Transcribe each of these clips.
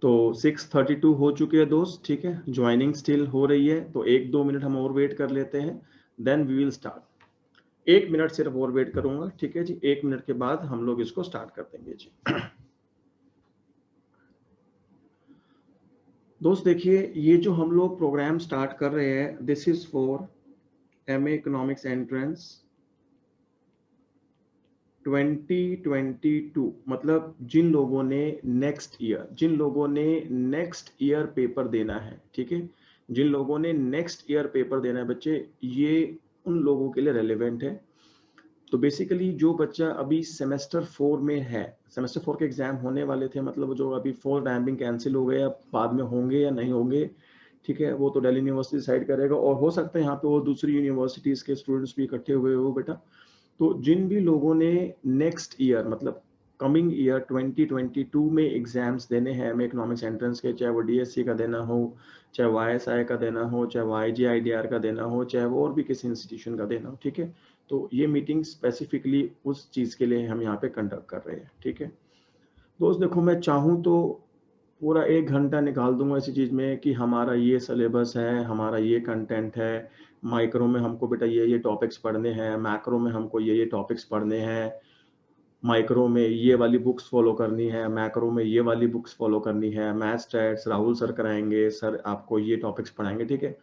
तो 6:32 हो चुके हैं दोस्त, ठीक है। ज्वाइनिंग स्टिल हो रही है, तो 1-2 मिनट हम और वेट कर लेते हैं, then we will start. 1 minute सिर्फ और वेट करूंगा, ठीक है जी। 1 मिनट के बाद हम लोग इसको स्टार्ट कर देंगे जी। दोस्त देखिए, ये जो हम लोग प्रोग्राम स्टार्ट कर रहे हैं, this is for MA economics entrance 2022। मतलब जिन लोगों ने नेक्स्ट ईयर पेपर देना है, ठीक है, जिन लोगों ने नेक्स्ट ईयर पेपर देना है बच्चे, ये उन लोगों के लिए रेलेवेंट है। तो बेसिकली जो बच्चा अभी सेमेस्टर 4 में है, सेमेस्टर 4 के एग्जाम होने वाले थे, मतलब जो अभी 4 टाइमिंग कैंसिल हो गए, अब बाद में होंगे या नहीं होंगे, ठीक है, वो तो दिल्ली यूनिवर्सिटी डिसाइड करेगा। और हो सकता है यहाँ पे वो दूसरी यूनिवर्सिटीज के स्टूडेंट्स भी इकट्ठे हुए हो बेटा। तो जिन भी लोगों ने नेक्स्ट ईयर मतलब कमिंग ईयर 2022 में एग्जाम्स देने हैं एमए इकोनॉमिक्स एंट्रेंस के, चाहे वो डीएससी का देना हो, चाहे वाईएसआई का देना हो, चाहे वो आईजीआईडीआर का देना हो, चाहे वो और भी किसी इंस्टीट्यूशन का देना हो, ठीक है। तो ये मीटिंग स्पेसिफिकली उस चीज़ के लिए हम यहाँ पे कंडक्ट कर रहे हैं, ठीक है दोस्त। देखो, मैं चाहूँ तो पूरा 1 घंटा निकाल दूंगा इसी चीज़ में कि हमारा ये सिलेबस है, हमारा ये कंटेंट है, माइक्रो में हमको बेटा ये टॉपिक्स पढ़ने हैं, मैक्रो में हमको ये टॉपिक्स पढ़ने हैं, माइक्रो में ये वाली बुक्स फॉलो करनी है, मैक्रो में ये वाली बुक्स फॉलो करनी है, मैथ्स स्टैट्स राहुल सर कराएंगे, सर आपको ये टॉपिक्स पढ़ाएंगे, ठीक है।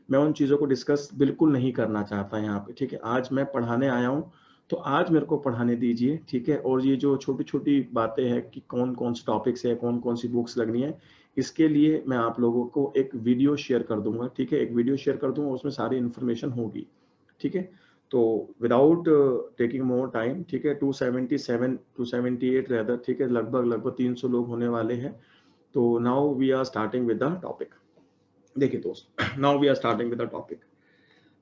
मैं उन चीज़ों को डिस्कस बिल्कुल नहीं करना चाहता यहाँ पे, ठीक है। आज मैं पढ़ाने आया हूँ, तो आज मेरे को पढ़ाने दीजिए, ठीक है। और ये जो छोटी छोटी बातें हैं कि कौन कौन से टॉपिक्स है, कौन कौन सी बुक्स लगनी है, इसके लिए मैं आप लोगों को एक वीडियो शेयर कर दूंगा, ठीक है। एक वीडियो शेयर कर दूंगा, उसमें सारी इन्फॉर्मेशन होगी, ठीक है। तो विदाउट टेकिंग मोर टाइम, ठीक है, 278 रेदर, ठीक है, लगभग 300 लोग होने वाले हैं। तो now we are starting with the topic. देखिए दोस्त, now we are starting with the topic.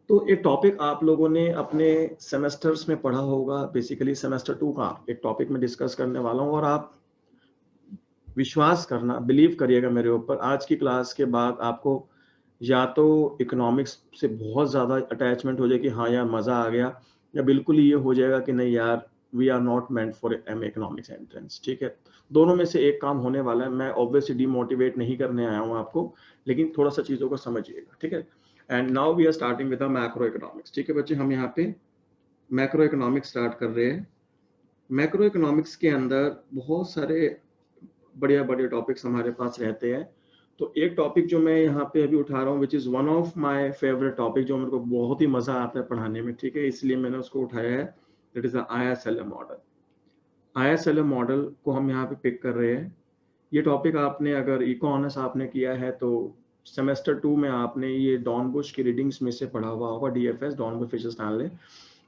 तो एक टॉपिक आप लोगों ने अपने सेमेस्टर्स में पढ़ा होगा, बेसिकली सेमेस्टर 2 का एक टॉपिक में डिस्कस करने वाला हूँ। और आप विश्वास करना, बिलीव करिएगा मेरे ऊपर, आज की क्लास के बाद आपको या तो इकोनॉमिक्स से बहुत ज़्यादा अटैचमेंट हो जाए कि हाँ यार मज़ा आ गया, या बिल्कुल ही ये हो जाएगा कि नहीं यार we are not meant for M economics entrance, ठीक है। दोनों में से एक काम होने वाला है। मैं ऑब्वियसली डिमोटिवेट नहीं करने आया हूँ आपको, लेकिन थोड़ा सा चीज़ों को समझिएगा, ठीक है। And now we are starting with the macro economics, ठीक है बच्चे। हम यहाँ पे मैक्रो इकोनॉमिक्स स्टार्ट कर रहे हैं। मैक्रो इकोनॉमिक्स के अंदर बहुत सारे बढ़िया बढ़िया टॉपिक्स हमारे पास रहते हैं। तो एक टॉपिक जो मैं यहाँ पे अभी उठा रहा हूँ, which is one of my favourite topic, जो मेरे को बहुत ही मज़ा आता है पढ़ाने में, ठीक है, इसलिए मैंने उसको उठाया है। That is the ISLM model. ISLM model को हम यहाँ पे पिक कर रहे हैं। ये टॉपिक आपने अगर इको ऑनर्स आपने किया है तो सेमेस्टर 2 में आपने ये डॉन बुश की रीडिंग्स में से पढ़ा हुआ होगा, DFS Dornbusch Fischer Stanley.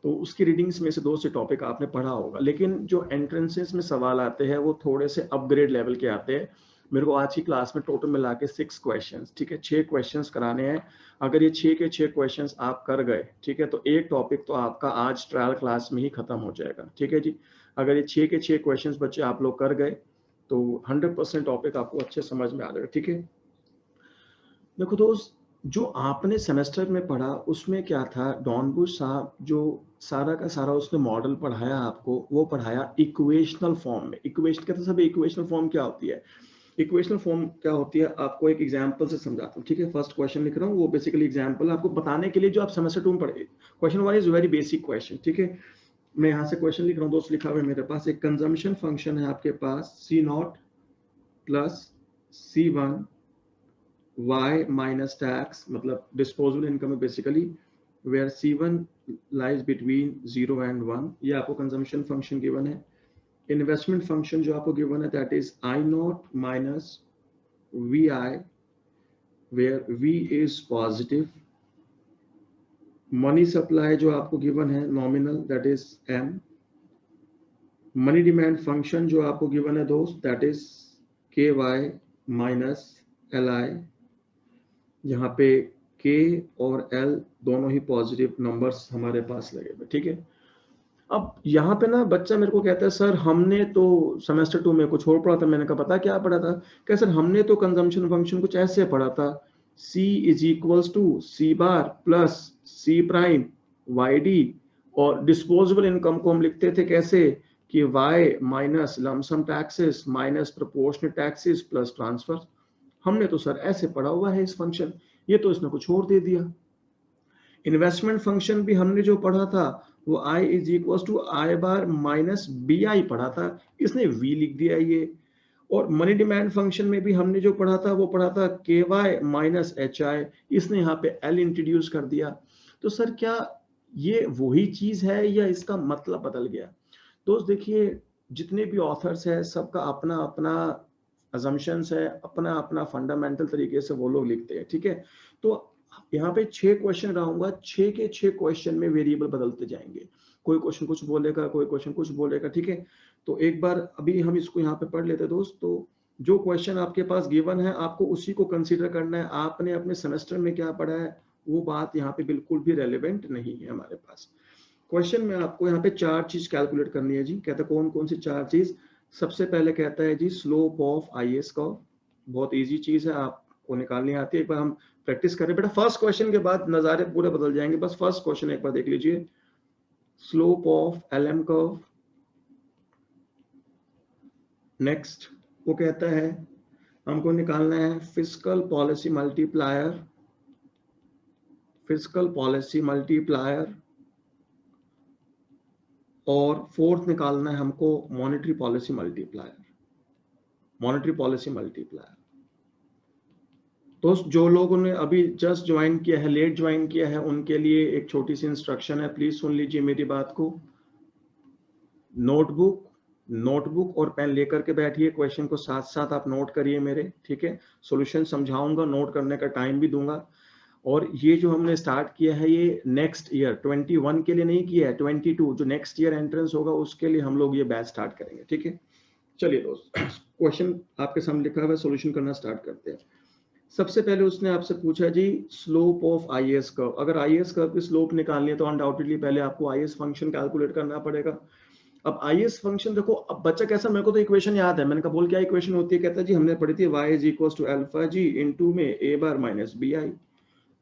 तो उसकी रीडिंग्स में से 2 से टॉपिक आपने पढ़ा होगा। लेकिन जो एंट्रेंसेस में सवाल आते हैं वो थोड़े से अपग्रेड लेवल के आते हैं। मेरे को आज की क्लास में टोटल मिला के 6 क्वेश्चंस, ठीक है, 6 क्वेश्चंस कराने हैं। अगर ये 6 के 6 क्वेश्चंस आप कर गए, ठीक है, तो एक टॉपिक तो आपका आज ट्रायल क्लास में ही खत्म हो जाएगा, ठीक है जी। अगर ये 6 के 6 क्वेश्चंस बच्चे आप लोग कर गए तो 100% टॉपिक आपको अच्छे समझ में आ जाएगा, ठीक है। देखो दोस्त, जो आपने सेमेस्टर में पढ़ा उसमें क्या था, डॉन बुश साहब जो सारा का सारा उसने मॉडल पढ़ाया आपको, वो पढ़ाया इक्वेशनल फॉर्म में। इक्वेशन कहते सब, इक्वेशनल फॉर्म क्या होती है? इक्वेशनल फॉर्म क्या होती है आपको एक एग्जांपल से समझाता हूँ, ठीक है। फर्स्ट क्वेश्चन लिख रहा हूँ, वो बेसिकली एग्जांपल आपको बताने के लिए जो आप सेमेस्टर 2 में पढ़े। Question 1 is very basic question, ठीक है। मैं यहाँ से क्वेश्चन लिख रहा हूँ दोस्त, लिखा हुआ है मेरे पास। एक कंजम्पशन फंक्शन है आपके पास, C0 plus C1 y minus tax, मतलब disposable income है basically, where C1 lies between 0 and 1। ये आपको consumption function given है। investment function जो आपको given है, that is I0 minus VI, where V is positive। money supply जो आपको given है nominal, that is M। money demand function जो आपको given है दोस्त, that is KY minus LI। यहाँ पे K और L दोनों ही पॉजिटिव नंबर्स हमारे पास लगे हुए, ठीक है। अब यहाँ पे ना बच्चा मेरे को कहता है सर हमने तो सेमेस्टर 2 में कुछ और पढ़ा था। मैंने कहा पता क्या पढ़ा था? क्या सर हमने तो कंजम्पशन फंक्शन कुछ ऐसे पढ़ा था, C is equals to C bar plus C prime YD, और डिस्पोजेबल इनकम को हम लिखते थे कैसे कि y minus lump sum taxes minus proportional taxes plus transfer. हमने तो सर ऐसे पढ़ा हुआ है इस फंक्शन, ये तो इसने कुछ और दे दिया। इन्वेस्टमेंट फंक्शन भी हमने जो पढ़ा था वो I is equal to I bar minus b i पढ़ा था, इसने v लिख दिया ये। और मनी डिमांड फंक्शन में भी हमने जो पढ़ा था वो पढ़ा था के वाई माइनस एच आई, इसने यहाँ पे एल इंट्रोड्यूस कर दिया। तो सर क्या ये वही चीज है या इसका मतलब बदल गया? दोस्त देखिए, जितने भी ऑथर्स है सबका अपना अपना अजम्पशंस है, अपना अपना फंडामेंटल तरीके से वो लोग लिखते हैं, ठीक है। तो यहाँ पे 6 क्वेश्चन रहूंगा, 6 के 6 क्वेश्चन में वेरिएबल बदलते जाएंगे, कोई क्वेश्चन कुछ बोलेगा, कोई क्वेश्चन कुछ बोलेगा, ठीक है। तो एक बार अभी हम इसको यहाँ पे पढ़ लेते हैं दोस्त। तो जो क्वेश्चन आपके पास गिवन है आपको उसी को कंसीडर करना है। आपने अपने सेमेस्टर में क्या पढ़ा है वो बात यहाँ पे बिल्कुल भी रेलेवेंट नहीं है हमारे पास। क्वेश्चन में आपको यहाँ पे 4 चीज कैलकुलेट करनी है जी। कहता है कौन कौन सी 4 चीज? सबसे पहले कहता है जी स्लोप ऑफ IS कर्व, बहुत इजी चीज है, आपको निकालनी आती है। एक बार हम प्रैक्टिस करें बेटा, फर्स्ट क्वेश्चन के बाद नजारे पूरे बदल जाएंगे। बस फर्स्ट क्वेश्चन एक बार देख लीजिए, slope of LM curve. Next वो कहता है हमको निकालना है fiscal policy multiplier, fiscal policy multiplier. और फोर्थ निकालना है हमको monetary policy multiplier, monetary policy multiplier. तो जो लोगों ने अभी जस्ट ज्वाइन किया है, लेट ज्वाइन किया है, उनके लिए एक छोटी सी इंस्ट्रक्शन है, प्लीज सुन लीजिए मेरी बात को। नोटबुक और पेन लेकर के बैठिए, क्वेश्चन को साथ साथ आप नोट करिए मेरे, ठीक है। सॉल्यूशन समझाऊंगा, नोट करने का टाइम भी दूंगा। और ये जो हमने स्टार्ट किया है ये नेक्स्ट ईयर 21 के लिए नहीं किया है, 22 जो नेक्स्ट ईयर एंट्रेंस होगा उसके लिए हम लोग ये बैच स्टार्ट करेंगे, ठीक है। चलिए दोस्त, क्वेश्चन आपके सामने लिखा हुआ है, सॉल्यूशन करना स्टार्ट करते हैं। सबसे पहले उसने आपसे पूछा जी स्लोप ऑफ IS कर्व। अगर IS कर्व की स्लोप निकालनी है तो अनडाउटेडली पहले आपको IS फंक्शन कैलकुलेट करना पड़ेगा। अब IS फंक्शन देखो, अब बच्चा कैसा, मेरे को तो इक्वेशन याद है, मैंने कहा बोल क्या इक्वेशन होती है? कहता है जी हमने पढ़ी थी y is equal to alpha g into में a bar minus b i.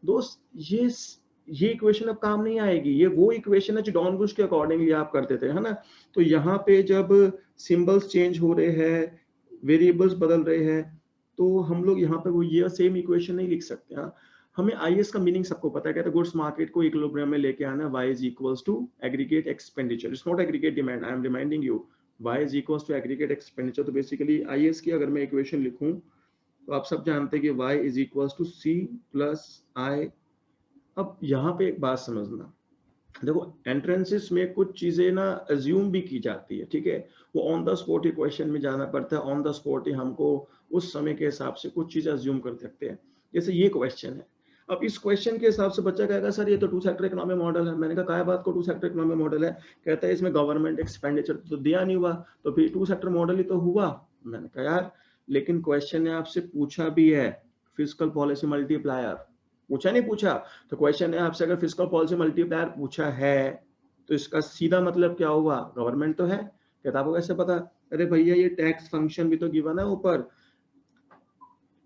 दोस्त ये इक्वेशन अब काम नहीं आएगी, ये वो इक्वेशन है जो डॉन बुश के अकॉर्डिंगली आप करते थे, है ना। तो यहाँ पे जब सिंबल्स चेंज हो रहे हैं, वेरिएबल्स बदल रहे हैं, तो हम लोग यहाँ पे वो ये सेम इक्वेशन नहीं लिख सकते। हाँ, हमें IS का मीनिंग सबको पता है, कहते हैं गुड्स मार्केट को इक्विलिब्रियम में लेके आना है, y is equals to aggregate expenditure, it's not aggregate demand, I am reminding you, y is equals to aggregate expenditure. तो बेसिकली IS की अगर मैं इक्वेशन लिखूं तो आप सब जानते हैं कि y is equals to c plus i। अब यहाँ पे एक बात समझना, देखो एंट्रेंसेस में कुछ चीजें ना अज्यूम भी की जाती है, ठीक है। वो on the spot he question में जाना पड़ता है, ऑन द स्पॉट ही हमको उस समय के हिसाब से कुछ चीजें अज्यूम कर सकते हैं। जैसे ये क्वेश्चन है, अब इस क्वेश्चन के हिसाब से बच्चा कहेगा सर ये तो 2 सेक्टर इकोनॉमी मॉडल है। मैंने कहा क्या बात को 2 सेक्टर इकोनॉमी मॉडल है? कहता है इसमें गवर्नमेंट एक्सपेंडिचर तो दिया नहीं हुआ, तो फिर 2 सेक्टर मॉडल ही तो हुआ। मैंने कहा यार लेकिन क्वेश्चन ने आपसे पूछा भी है फिस्कल पॉलिसी मल्टीप्लायर, पूछा नहीं पूछा? तो क्वेश्चन ने आपसे अगर फिस्कल पॉलिसी मल्टीप्लायर पूछा है तो इसका सीधा मतलब क्या हुआ? गवर्नमेंट तो है। कहता आपको कैसे पता? अरे भैया ये टैक्स फंक्शन भी तो गिवन है ऊपर,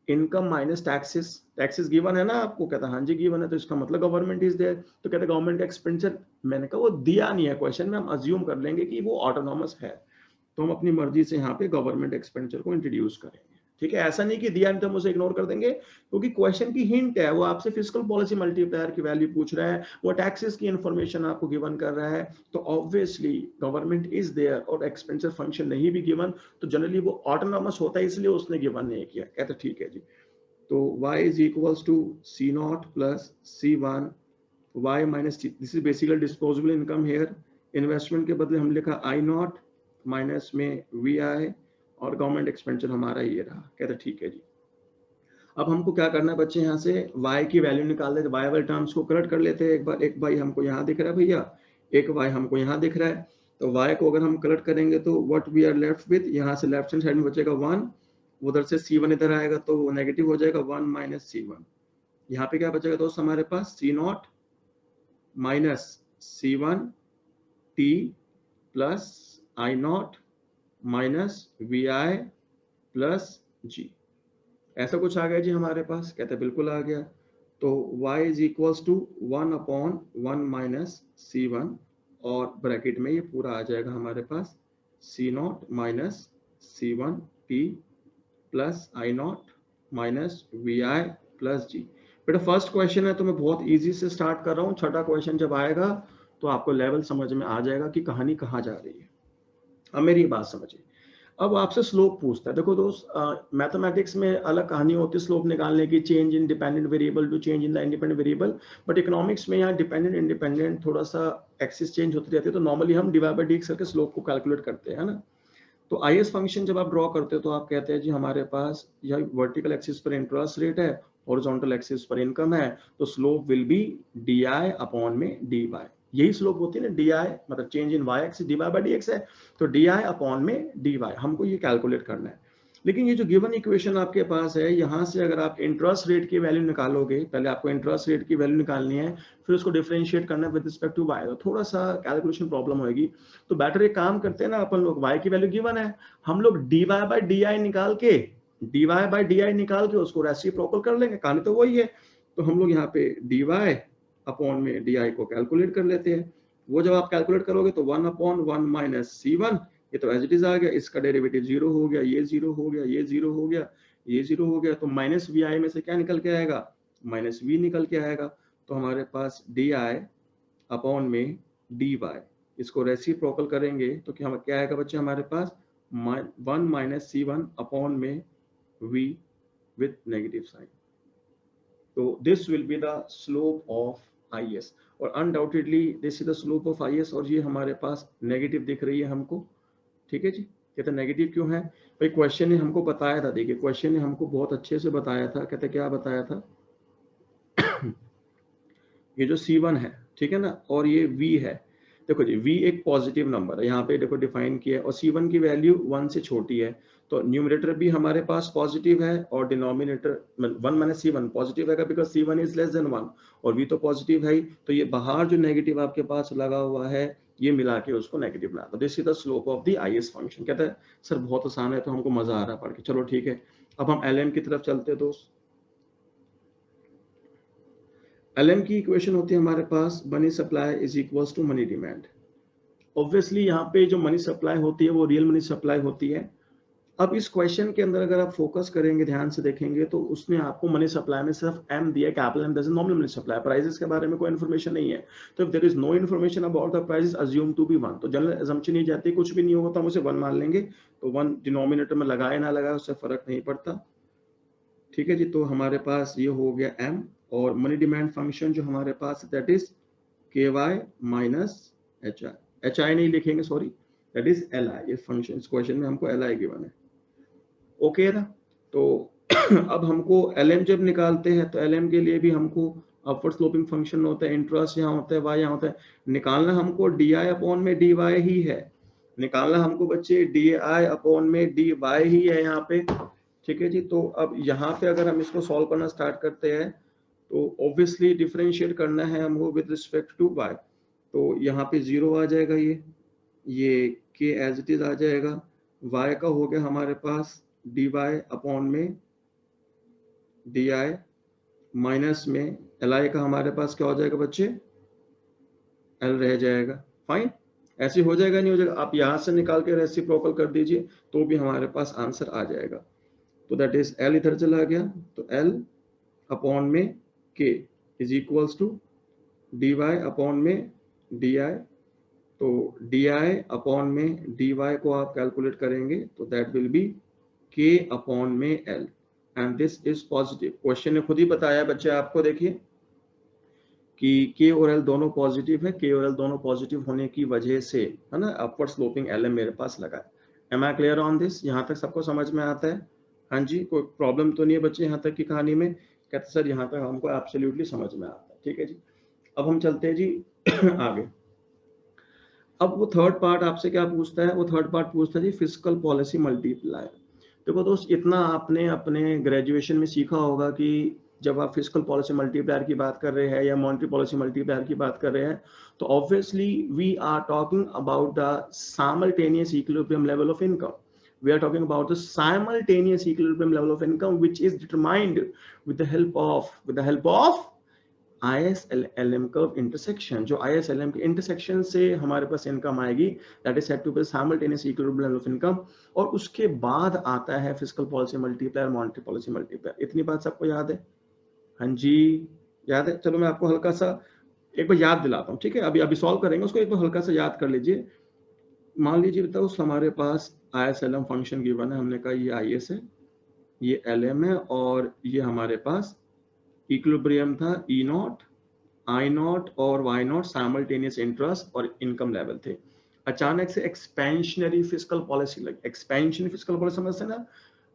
income minus taxes, taxes given है ना आपको? कहता हाँ जी गिवन है, तो इसका मतलब गवर्नमेंट इज देयर। तो कहते गवर्नमेंट का एक्सपेंडिचर, मैंने कहा वो दिया नहीं है क्वेश्चन में, हम अज्यूम कर लेंगे कि वो ऑटोनॉमस है, तो हम अपनी मर्जी से यहाँ पे गवर्नमेंट एक्सपेंडिचर को इंट्रोड्यूस करेंगे, ठीक है। ऐसा नहीं कि दिया नहीं तो हम उसे इग्नोर कर देंगे, क्योंकि क्वेश्चन की हिंट है, वो आपसे फिस्कल पॉलिसी मल्टीप्लायर की वैल्यू पूछ रहा है, वो टैक्सेस की इंफॉर्मेशन आपको गिवन कर रहा है, तो ऑब्वियसली गवर्नमेंट इज देयर और एक्सपेंडिचर फंक्शन नहीं भी गिवन तो जनरली वो ऑटोनॉमस होता है, इसलिए उसने गिवन नहीं किया। कहते ठीक है जी, तो y is equals to C0 plus C1 y minus t, this is basically disposable income here। Investment के बदले हम लिखा I0 माइनस में VI और गवर्नमेंट एक्सपेंडिचर हमारा ये रहा। कहते ठीक है जी। अब हमको क्या करना है बच्चे, यहाँ से y की वैल्यू निकाल लेते, y वाले टर्म्स को करेक्ट कर लेते हैं एक बार। एक y हमको यहाँ दिख रहा है भैया, एक y हमको यहाँ दिख रहा है, तो y को अगर हम करेक्ट करेंगे तो what we are left with, यहाँ से लेफ्ट हैंड साइड में बचेगा 1, उधर से C1 इधर आएगा तो वो नेगेटिव हो जाएगा 1 माइनस C1। यहाँ पे क्या बचेगा दोस्त हमारे पास, C0 minus C1 t plus I0 minus VI plus G। ऐसा कुछ आ गया जी हमारे पास? कहते बिल्कुल आ गया। तो y is equals to 1 upon 1 minus C1 और ब्रैकेट में ये पूरा आ जाएगा हमारे पास C not minus C1 P plus I not minus VI plus G। बेटा फर्स्ट क्वेश्चन है तो मैं बहुत इजी से स्टार्ट कर रहा हूँ, छठा क्वेश्चन जब आएगा तो आपको लेवल समझ में आ जाएगा कि कहानी कहाँ जा रही है। अब मेरी बात समझिए, अब आपसे स्लोप पूछता है। देखो दोस्त, मैथमेटिक्स में अलग कहानी होती है स्लोप निकालने की, change in dependent variable to change in the independent variable, but economics में यहाँ डिपेंडेंट इंडिपेंडेंट थोड़ा सा एक्सिस चेंज होती रहती है, तो नॉर्मली हम डिवाइड बाय डीएक्स करके स्लोप को कैलकुलेट करते हैं ना। तो आईएस फंक्शन जब आप ड्रॉ करते हो तो आप कहते हैं जी हमारे पास यह वर्टिकल एक्सिस पर इंटरेस्ट रेट है, हॉरिजॉन्टल एक्सिस पर इनकम है, तो slope will be d i upon में डी वाई। यही स्लोप होती है ना, डी आई मतलब change in y axis, d Y by d x है, तो डी आई अपॉन में डी वाई, हमको ये कैलकुलेट करना है। लेकिन ये जो गिवन इक्वेशन आपके पास है, यहाँ से अगर आप इंटरेस्ट रेट की वैल्यू निकालोगे, पहले आपको इंटरेस्ट रेट की वैल्यू निकालनी है, फिर उसको डिफरेंशिएट करना है विद रिस्पेक्ट टू वाई, तो थोड़ा सा कैलकुलेशन प्रॉब्लम होगी। तो बेटर एक काम करते हैं ना अपन लोग, वाई की वैल्यू गिवन है, हम लोग d Y by d i निकाल के उसको रेसिप्रोकल कर लेंगे, कहानी तो वही है। तो हम लोग यहाँ पे डी वाई अपॉन में डी आई को कैलकुलेट कर लेते हैं। वो जब आप कैलकुलेट करोगे तो 1 अपॉन 1 माइनस C1, ये तो एज इट इज आ गया, इसका डेरिवेटिव 0 हो गया, ये 0 हो गया, ये 0 हो गया, ये 0 हो गया, तो माइनस वी आई में से क्या निकल के आएगा, माइनस वी निकल के आएगा। तो हमारे पास डी आई अपॉन में डी वाई, इसको रेसिप्रोकल करेंगे तो क्या आएगा बच्चे हमारे पास, 1 माइनस C1 अपॉन में v with negative sign। तो this will be the slope of IS, और undoubtedly this is the slope of IS, और ये हमारे पास नेगेटिव दिख रही है हमको। ठीक है जी, कहते नेगेटिव क्यों है भाई, क्वेश्चन ने हमको बताया था, देखिए क्वेश्चन ने हमको बहुत अच्छे से बताया था। कहते क्या बताया था ये जो C1 है, ठीक है ना, और ये V है, देखो जी V एक पॉजिटिव नंबर है, यहाँ पे देखो डिफाइन किया है, और C1 की वैल्यू 1 से छोटी है, तो न्यूमरेटर भी हमारे पास पॉजिटिव है और डिनोमिनेटर 1 माइनस C1 पॉजिटिव है, because C1 is less then 1, और V तो पॉजिटिव है ही, तो ये बाहर जो नेगेटिव आपके पास लगा हुआ है ये मिला के उसको नेगेटिव बना दो। This is the slope of the IS function. कहता है सर बहुत आसान है, तो हमको मजा आ रहा है पढ़ के, चलो ठीक है। अब हम LM की तरफ चलते हैं दोस्त। LM की इक्वेशन होती है हमारे पास, money supply is equals to money demand. Obviously यहाँ पे जो मनी सप्लाई होती है वो रियल मनी सप्लाई होती है। अब इस क्वेश्चन के अंदर अगर आप फोकस करेंगे, ध्यान से देखेंगे, तो उसने आपको मनी सप्लाई में सिर्फ M दिया, capital M, that's nominal money supply, prices के बारे में कोई इन्फॉर्मेशन नहीं है। तो if there is no information about the prices assume to be 1, तो जनरल अजम्पशन ये जाती है कुछ भी नहीं होगा तो हम उसे 1 मान लेंगे, तो 1 डिनोमिनेटर में लगाए ना लगाए उससे फर्क नहीं पड़ता। ठीक है जी, तो हमारे पास ये हो गया M, और मनी डिमांड फंक्शन जो हमारे पास that is KY minus HI नहीं लिखेंगे, सॉरी, दैट इज LI। इस फंक्शन, इस क्वेश्चन में हमको LI गिवन है, ओके ना। तो अब हमको LM जब निकालते हैं तो LM के लिए भी हमको अपवर्ड स्लोपिंग फंक्शन होता है, इंटरेस्ट यहाँ होता है, y यहाँ होता है, निकालना हमको DI अपॉन में DY ही है, निकालना हमको बच्चे DI अपॉन में DY ही है यहाँ पे। ठीक है जी, तो अब यहाँ पे अगर हम इसको सॉल्व करना स्टार्ट करते हैं तो ऑब्वियसली डिफरेंशिएट करना है हमको विद रिस्पेक्ट टू y, तो यहाँ पे 0 आ जाएगा, ये k एज इट इज आ जाएगा, y का हो गया हमारे पास dy अपॉन में di माइनस में li का हमारे पास क्या हो जाएगा बच्चे, l रह जाएगा। फाइन, ऐसे हो जाएगा नहीं हो जाएगा, आप यहाँ से निकाल के रेसिप्रोकल कर दीजिए तो भी हमारे पास आंसर आ जाएगा। तो दैट इज l इधर चला गया, तो l अपॉन में k is equals to dy upon में di, तो di अपॉन में dy को आप कैलकुलेट करेंगे तो that will be k upon में l, and this is positive. Question ने खुद ही बताया बच्चे आपको, देखिए कि k और l दोनों पॉजिटिव है, k और l दोनों पॉजिटिव होने की वजह से, है ना, अपवर्ड स्लोपिंग LM मेरे पास लगा है। Am I clear on this? यहाँ तक सबको समझ में आता है? हाँ जी, कोई प्रॉब्लम तो नहीं है बच्चे यहाँ तक की कहानी में? कहते सर यहाँ तक हमको एब्सोल्युटली समझ में आता है। ठीक है जी, अब हम चलते हैं जी आगे। अब वो थर्ड पार्ट आपसे क्या पूछता है, वो थर्ड पार्ट पूछता है जी फिस्कल पॉलिसी मल्टीप्लायर। देखो दोस्त, इतना आपने अपने ग्रेजुएशन में सीखा होगा कि जब आप फिस्कल पॉलिसी मल्टीप्लायर की बात कर रहे हैं या मॉनेटरी पॉलिसी मल्टीप्लायर की बात कर रहे हैं, तो obviously we are talking about the simultaneous equilibrium level of income. We are talking about the simultaneous equilibrium level of income, which is determined with the help of ISLM curve intersection, जो ISLM के intersection से हमारे पास income आएगी, that is said to be simultaneous equilibrium of income, और उसके बाद आता है fiscal policy multiplier, monetary policy multiplier. इतनी बात सबको याद है? हाँ जी, याद है? चलो मैं आपको हल्का सा एक बार याद दिलाता हूँ, ठीक है? अभी सॉल्व करेंगे उसको, एक बार हल्का सा याद कर लीजिए। मान लीजिए बताओ हमारे पास ISLM फंक्शन गिवन है, हमने कहा ये IS है, ये LM है, और ये हमारे पास इक्विलिब्रियम था E0, I0 और Y0 साइमल्टेनियस इंटरेस्ट और इनकम लेवल थे। अचानक से एक्सपेंशनरी फिस्कल पॉलिसी लगी। एक्सपेंशनरी फिस्कल पॉलिसी समझते ना,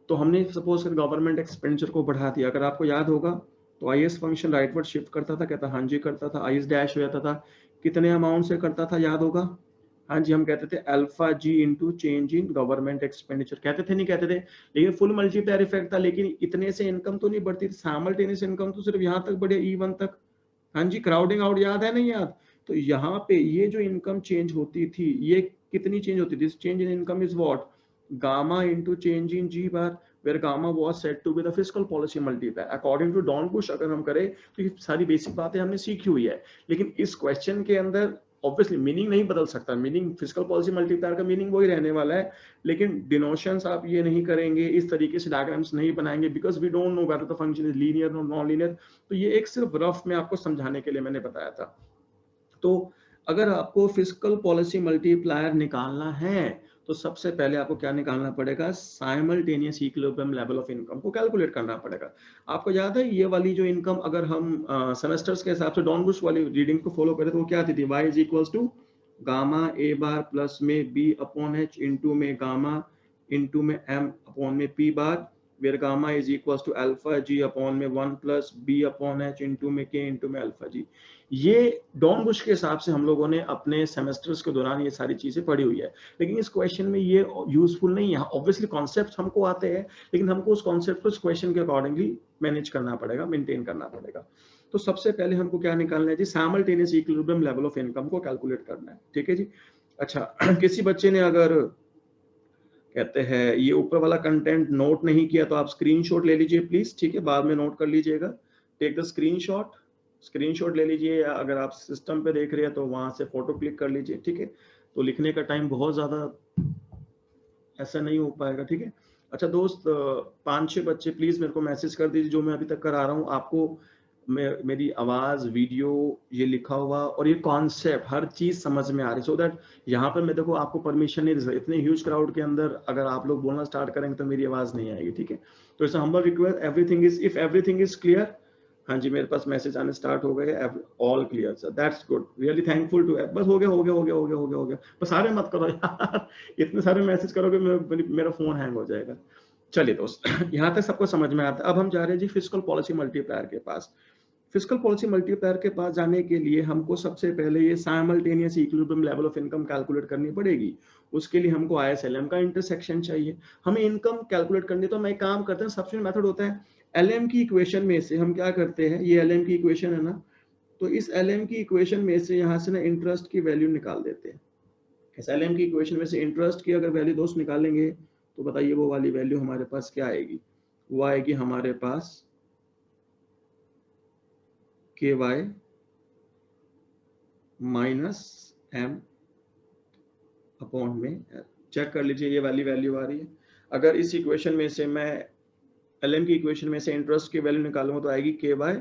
तो हमने सपोज कर गवर्नमेंट एक्सपेंडिचर को बढ़ा दिया। अगर आपको याद होगा तो IS फंक्शन राइटवर्ड शिफ्ट करता था, कहता हाँ जी करता था, IS डैश हो जाता था, कितने अमाउंट से करता था याद होगा? हाँ जी, हम कहते थे alpha g into change in government expenditure, कहते थे नहीं कहते थे? लेकिन फुल मल्टीप्लायर इफेक्ट था, लेकिन इतने से इनकम तो नहीं बढ़ती थी, साइमल्टेनियस इनकम तो सिर्फ यहाँ तक बढ़े E1 तक। हाँ जी, क्राउडिंग आउट याद है नहीं याद? तो यहाँ पे ये जो इनकम चेंज होती थी, ये कितनी चेंज होती थी? Change in income is what? Gamma into change in g bar, where gamma was said to be the fiscal policy multiplier according to Dornbusch. अगर हम करें तो ये सारी बेसिक बातें हमने सीखी हुई है, लेकिन इस क्वेश्चन के अंदर ऑब्वियसली मीनिंग नहीं बदल सकता। मीनिंग फिस्कल पॉलिसी मल्टीप्लायर का मीनिंग वही रहने वाला है, लेकिन डिनोशंस आप ये नहीं करेंगे, इस तरीके से डायग्राम्स नहीं बनाएंगे, because we don't know whether the function is linear और नॉन लीनियर। तो ये एक सिर्फ रफ में आपको समझाने के लिए मैंने बताया था। तो अगर आपको फिस्कल पॉलिसी मल्टीप्लायर निकालना है तो सबसे पहले आपको क्या निकालना पड़ेगा? Simultaneous equilibrium level of income को कैलकुलेट करना पड़ेगा। आपको याद है ये वाली जो इनकम, अगर हम सेमेस्टर्स के हिसाब से डॉन बुश वाली रीडिंग को फॉलो करें तो वो क्या आती थी? y is equals to gamma A bar plus में b अपॉन h इंटू में गामा इंटू में m अपॉन में p bar, where gamma is equals to alpha g upon में 1 plus b upon h into में k into में alpha g। ये Dornbusch के हिसाब से हम लोगों ने अपने सेमेस्टर्स के दौरान ये सारी चीजें पढ़ी हुई है, लेकिन इस क्वेश्चन में ये यूजफुल नहीं है। ऑब्वियसली कॉन्सेप्ट हमको आते हैं, लेकिन हमको उस कॉन्सेप्ट को इस क्वेश्चन के अकॉर्डिंगली मैनेज करना पड़ेगा, मेंटेन करना पड़ेगा। तो सबसे पहले हमको क्या निकालना है जी? Simultaneous equilibrium level of income को कैलकुलेट करना है, ठीक है जी। अच्छा, किसी बच्चे ने अगर कहते हैं ये ऊपर वाला कंटेंट नोट नहीं किया तो आप स्क्रीनशॉट ले लीजिए प्लीज, ठीक है? बाद में नोट कर लीजिएगा। टेक द स्क्रीनशॉट ले लीजिए, या अगर आप सिस्टम पे देख रहे हैं तो वहां से फोटो क्लिक कर लीजिए, ठीक है? तो लिखने का टाइम बहुत ज्यादा ऐसा नहीं हो पाएगा, ठीक है? अच्छा दोस्त, 5-6 बच्चे प्लीज मेरे को मैसेज कर दीजिए जो मैं अभी तक करा रहा हूँ आपको। मेरी आवाज, वीडियो, ये लिखा हुआ और ये कॉन्सेप्ट हर चीज समझ में आ रही, सो दैट यहाँ पर मैं देखो आपको परमिशन नहीं दे सकता। इतने ह्यूज क्राउड के अंदर अगर आप लोग बोलना स्टार्ट करेंगे तो मेरी आवाज नहीं आएगी, ठीक है? तो it's humble request, everything is clear. हाँ जी, मेरे पास मैसेज आने स्टार्ट हो गए, all clear sir, that's good, really thankful to. बस हो गया, बस सारे मत करो यार, इतने सारे मैसेज करोगे मेरा फोन हैंग हो जाएगा। चलिए दोस्त, यहाँ तक सबको समझ में आता है। अब हम जा रहे हैं जी फिस्कल पॉलिसी मल्टीप्लायर के पास। फिस्कल पॉलिसी मल्टीप्लायर के पास जाने के लिए हमको सबसे पहले ये simultaneous equilibrium level of income calculate करनी पड़ेगी। उसके लिए हमको ISLM का इंटरसेक्शन चाहिए। हमें इनकम कैलकुलेट करनी, तो हम एक काम करते हैं, सबसे मेथड होता है LM की इक्वेशन में से हम क्या करते हैं, ये LM की इक्वेशन है ना, तो इस LM की इक्वेशन में से यहाँ से ना इंटरेस्ट की वैल्यू निकाल देते हैं। इस LM की इक्वेशन में से इंटरेस्ट की अगर वैल्यू दोस्त निकालेंगे तो बताइए वो वाली वैल्यू हमारे पास क्या आएगी? वो आएगी हमारे पास KY माइनस M अपॉन में, चेक कर लीजिए ये वाली वैल्यू आ रही है। अगर इस इक्वेशन में से मैं LM की इक्वेशन में से इंटरेस्ट की वैल्यू निकालूंगा तो आएगी KY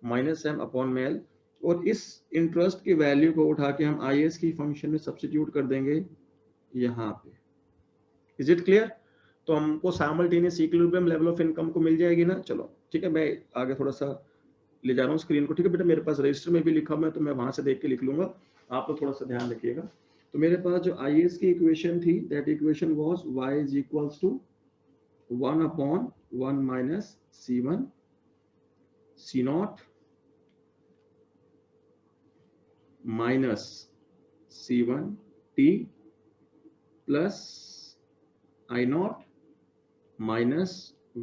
माइनस M अपॉन में L, और इस इंटरेस्ट की वैल्यू को उठा के हम IS की फंक्शन में सब्स्टिट्यूट कर देंगे यहाँ पे। Is it clear? तो हमको simultaneous equilibrium level of income को मिल जाएगी ना। चलो ठीक है, मैं आगे थोड़ा सा ले जा रहा हूँ स्क्रीन को, ठीक है बेटा? मेरे पास रजिस्टर में भी लिखा हुआ है तो मैं वहां से देख के लिख लूंगा, आप लोग थोड़ा सा ध्यान रखिएगा। तो मेरे पास जो IS की इक्वेशन थी, that equation was y is equals to 1 upon 1 minus C1 C0 minus C1 T plus I0 minus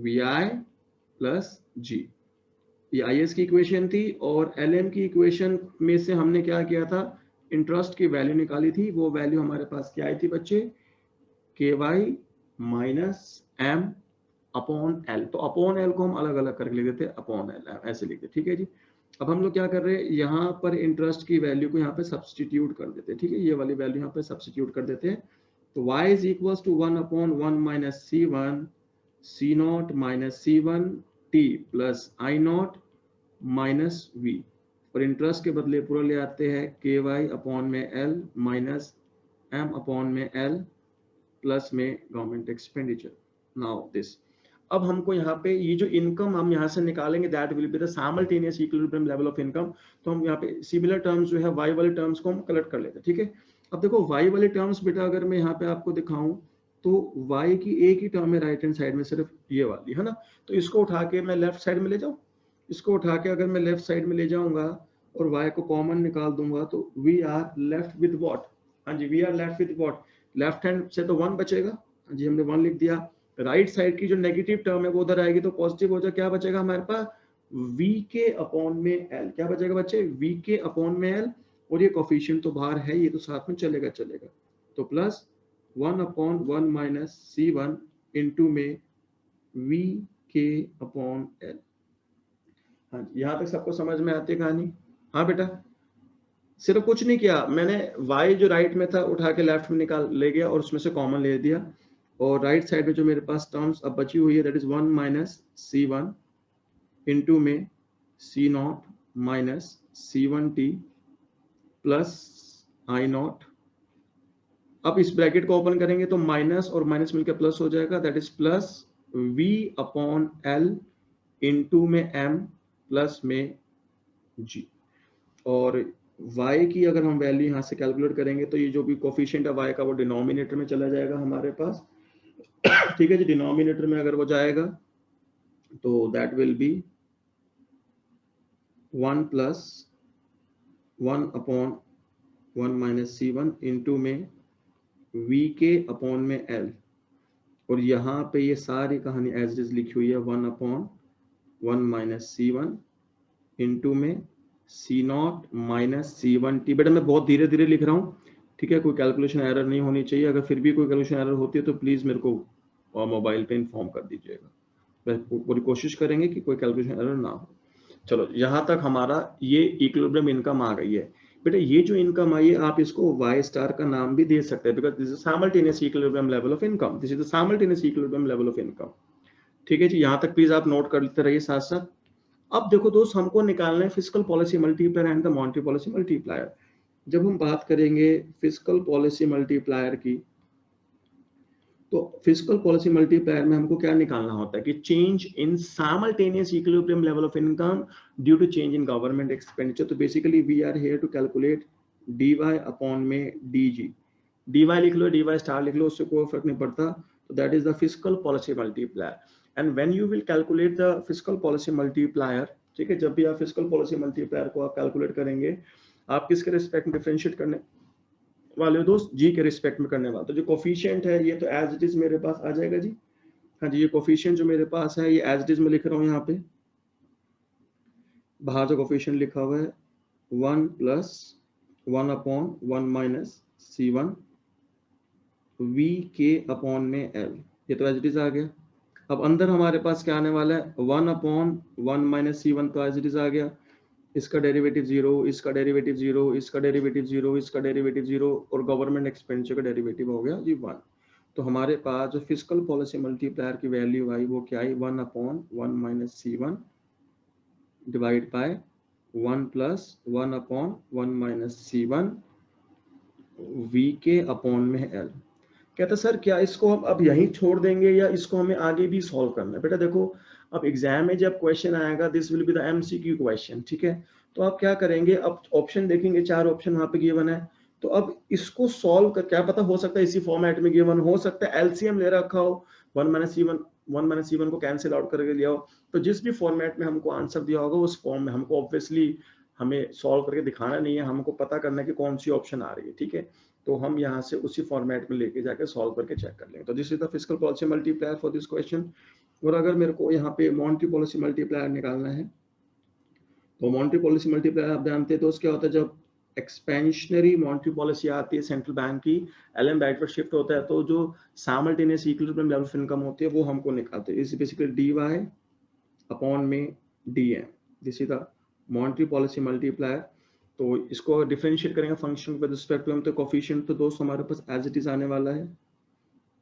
VI plus G। ये IS की इक्वेशन थी, और LM की इक्वेशन में से हमने क्या किया था, इंटरेस्ट की वैल्यू निकाली थी। वो वैल्यू हमारे पास क्या आई थी बच्चे? KY minus M upon L। तो अपॉन L को हम अलग अलग करके लिख देते, अपॉन L ऐसे लिखते, ठीक है जी? अब हम लोग क्या कर रहे हैं, यहाँ पर इंटरेस्ट की वैल्यू को यहाँ पे सब्सटीट्यूट कर देते हैं, ठीक है, ये वाली वैल्यू यहाँ पे सब्सटीट्यूट कर देते हैं। तो y is equals to 1/1 minus C1 C0 minus C1 t plus I0 minus V, और इंटरेस्ट के बदले पूरा ले आते हैं KY अपॉन में L माइनस M अपॉन में L प्लस में गवर्नमेंट एक्सपेंडिचर। नाउ दिस, अब हमको यहाँ पे ये जो इनकम हम यहाँ से निकालेंगे that will be the simultaneous equilibrium level of income. तो हम यहाँ पे सिमिलर टर्म्स जो है y वाले टर्म्स को हम कलेक्ट कर लेते हैं, ठीक है। अब देखो y वाले टर्म्स बेटा अगर मैं यहाँ पे आपको दिखाऊं तो y की एक ही टर्म है राइट हैंड साइड में, सिर्फ ये वाली है ना। तो इसको उठा के मैं लेफ्ट साइड में ले जाऊं, इसको उठा के अगर मैं लेफ्ट साइड में ले जाऊंगा और y को कॉमन निकाल दूंगा तो we are left with what, हाँ जी we are left with what, left hand से तो 1 बचेगा, हाँ जी हमने 1 लिख दिया। राइट साइड की जो नेगेटिव टर्म है वो उधर आएगी तो पॉजिटिव हो जाए, क्या बचेगा हमारे पास v के अपॉन में l, क्या बचेगा बच्चे v के अपॉन में l, और ये कोफिशिएंट तो बाहर है, ये तो साथ में चलेगा, तो प्लस 1/1 माइनस C1 इंटू में v के अपॉन l। हाँ यहाँ तक सबको समझ में आती है कहानी? हाँ बेटा, सिर्फ कुछ नहीं किया मैंने, y जो राइट में था उठा के लेफ्ट में निकाल ले गया और उसमें से कॉमन ले दिया, और राइट साइड में जो मेरे पास टर्म्स अब बची हुई है that is 1 minus C1 into में C0 minus C1t plus I0। अब इस ब्रैकेट को ओपन करेंगे तो माइनस और माइनस मिलकर प्लस हो जाएगा, that is plus v upon l into में m प्लस में g। और y की अगर हम वैल्यू यहाँ से कैलकुलेट करेंगे तो ये जो भी कोफिशिएंट है y का वो डिनोमिनेटर में चला जाएगा हमारे पास, ठीक है जी। डिनोमिनेटर में अगर वो जाएगा तो that will be 1 plus 1/1 minus C1 into में v के अपॉन में l, और यहाँ पे ये सारी कहानी एज इज लिखी हुई है 1/1 माइनस C1 इंटू में C0 माइनस C1t। बेटा मैं बहुत धीरे धीरे लिख रहा हूँ, ठीक है, कोई कैलकुलेशन एरर नहीं होनी चाहिए, अगर फिर भी कोई कैलकुलेशन एरर होती है तो प्लीज मेरे को मोबाइल पे इन्फॉर्म कर दीजिएगा, पूरी कोशिश करेंगे कि कोई कैलकुलेशन एरर ना हो। चलो यहाँ तक हमारा ये इक्विलिब्रियम इनकम आ गई है। बेटा ये जो इनकम आई है आप इसको y स्टार का नाम भी दे सकते हैं, because this is simultaneous equilibrium level of income, this is the simultaneous equilibrium level of income, ठीक है जी। यहाँ तक प्लीज आप नोट कर लेते रहिए साथ साथ। अब देखो दोस्त, हमको निकालना है fiscal policy multiplier and the monetary policy multiplier. जब हम बात करेंगे फिस्कल पॉलिसी मल्टीप्लायर की, तो फिस्कल पॉलिसी मल्टीप्लायर में हमको क्या निकालना होता है कि change in simultaneous equilibrium level of income due to change in government expenditure. तो basically we are here to calculate dy upon में dg, dy लिख लो dy स्टार लिख लो, उससे कोई फर्क नहीं पड़ता। तो that is the fiscal policy multiplier, and when you will calculate the fiscal policy multiplier, ठीक है, जब भी आप फिस्कल पॉलिसी मल्टीप्लायर को आप कैलकुलेट करेंगे, आप किसके रिस्पेक्ट में डिफरेंशिएट करने वाले हो दोस्त, जी के रिस्पेक्ट में करने वाले। तो जो कोफिशिएंट है ये तो एज इट इज मेरे पास आ जाएगा जी, हाँ जी, ये कोफिशिएंट जो मेरे पास है ये एज इट इज में लिख रहा हूँ, यहाँ पे बाहर जो कोफिशिएंट लिखा हुआ है 1 प्लस 1/1 माइनस C1 v के अपॉन में l, ये तो एज इट इज आ गया। अब अंदर हमारे पास क्या आने वाला है 1/1 माइनस C1, तो एज इट इज आ गया, इसका डेरिवेटिव 0, इसका डेरिवेटिव 0, इसका डेरिवेटिव 0, इसका डेरिवेटिव 0, और गवर्नमेंट एक्सपेंडिचर का डेरिवेटिव हो गया जी 1। तो हमारे पास जो फिस्कल पॉलिसी मल्टीप्लायर की वैल्यू आई वो क्या आई 1/1 minus C1 divide by 1 plus 1/1 minus C1 v के अपॉन में l। कहता सर क्या इसको हम अब यहीं छोड़ देंगे या इसको हमें आगे भी सॉल्व करना है? बेटा देखो, अब एग्जाम में जब क्वेश्चन आएगा this will be the MCQ question, ठीक है। तो आप क्या करेंगे, अब ऑप्शन देखेंगे, 4 ऑप्शन वहां पे गिवन है, तो अब इसको सॉल्व कर, क्या पता हो सकता है इसी फॉर्मेट में गिवन हो सकता है एलसीएम ले रखा हो, 1 माइनस C1 को कैंसिल आउट करके लिया हो, तो जिस भी फॉर्मेट में हमको आंसर दिया होगा उस फॉर्म में हमको ऑब्वियसली हमें सॉल्व करके दिखाना नहीं है, हमको पता करना है कि कौन सी ऑप्शन आ रही है, ठीक है। तो हम यहाँ से उसी फॉर्मेट में लेके जाकर सॉल्व करके चेक कर लेंगे। तो this is the fiscal policy multiplier for this question. और अगर मेरे को यहाँ पे मॉनेटरी पॉलिसी मल्टीप्लायर निकालना है, तो मॉनेटरी पॉलिसी मल्टीप्लायर आप जानते हैं दोस्त क्या होता है, जब एक्सपेंशनरी मॉनेटरी पॉलिसी आती है सेंट्रल बैंक की, एलएम बैट पर शिफ्ट होता है, तो जो simultaneous equilibrium level of income होती है वो हमको निकालते हैं, इस बेसिकली dy अपॉन में dm, this is the monetary policy multiplier, तो इसको डिफरेंशिएट करेंगे function with respect to M, तो कोफिशिएंट तो दोस्त हमारे पास एज इट इज आने वाला है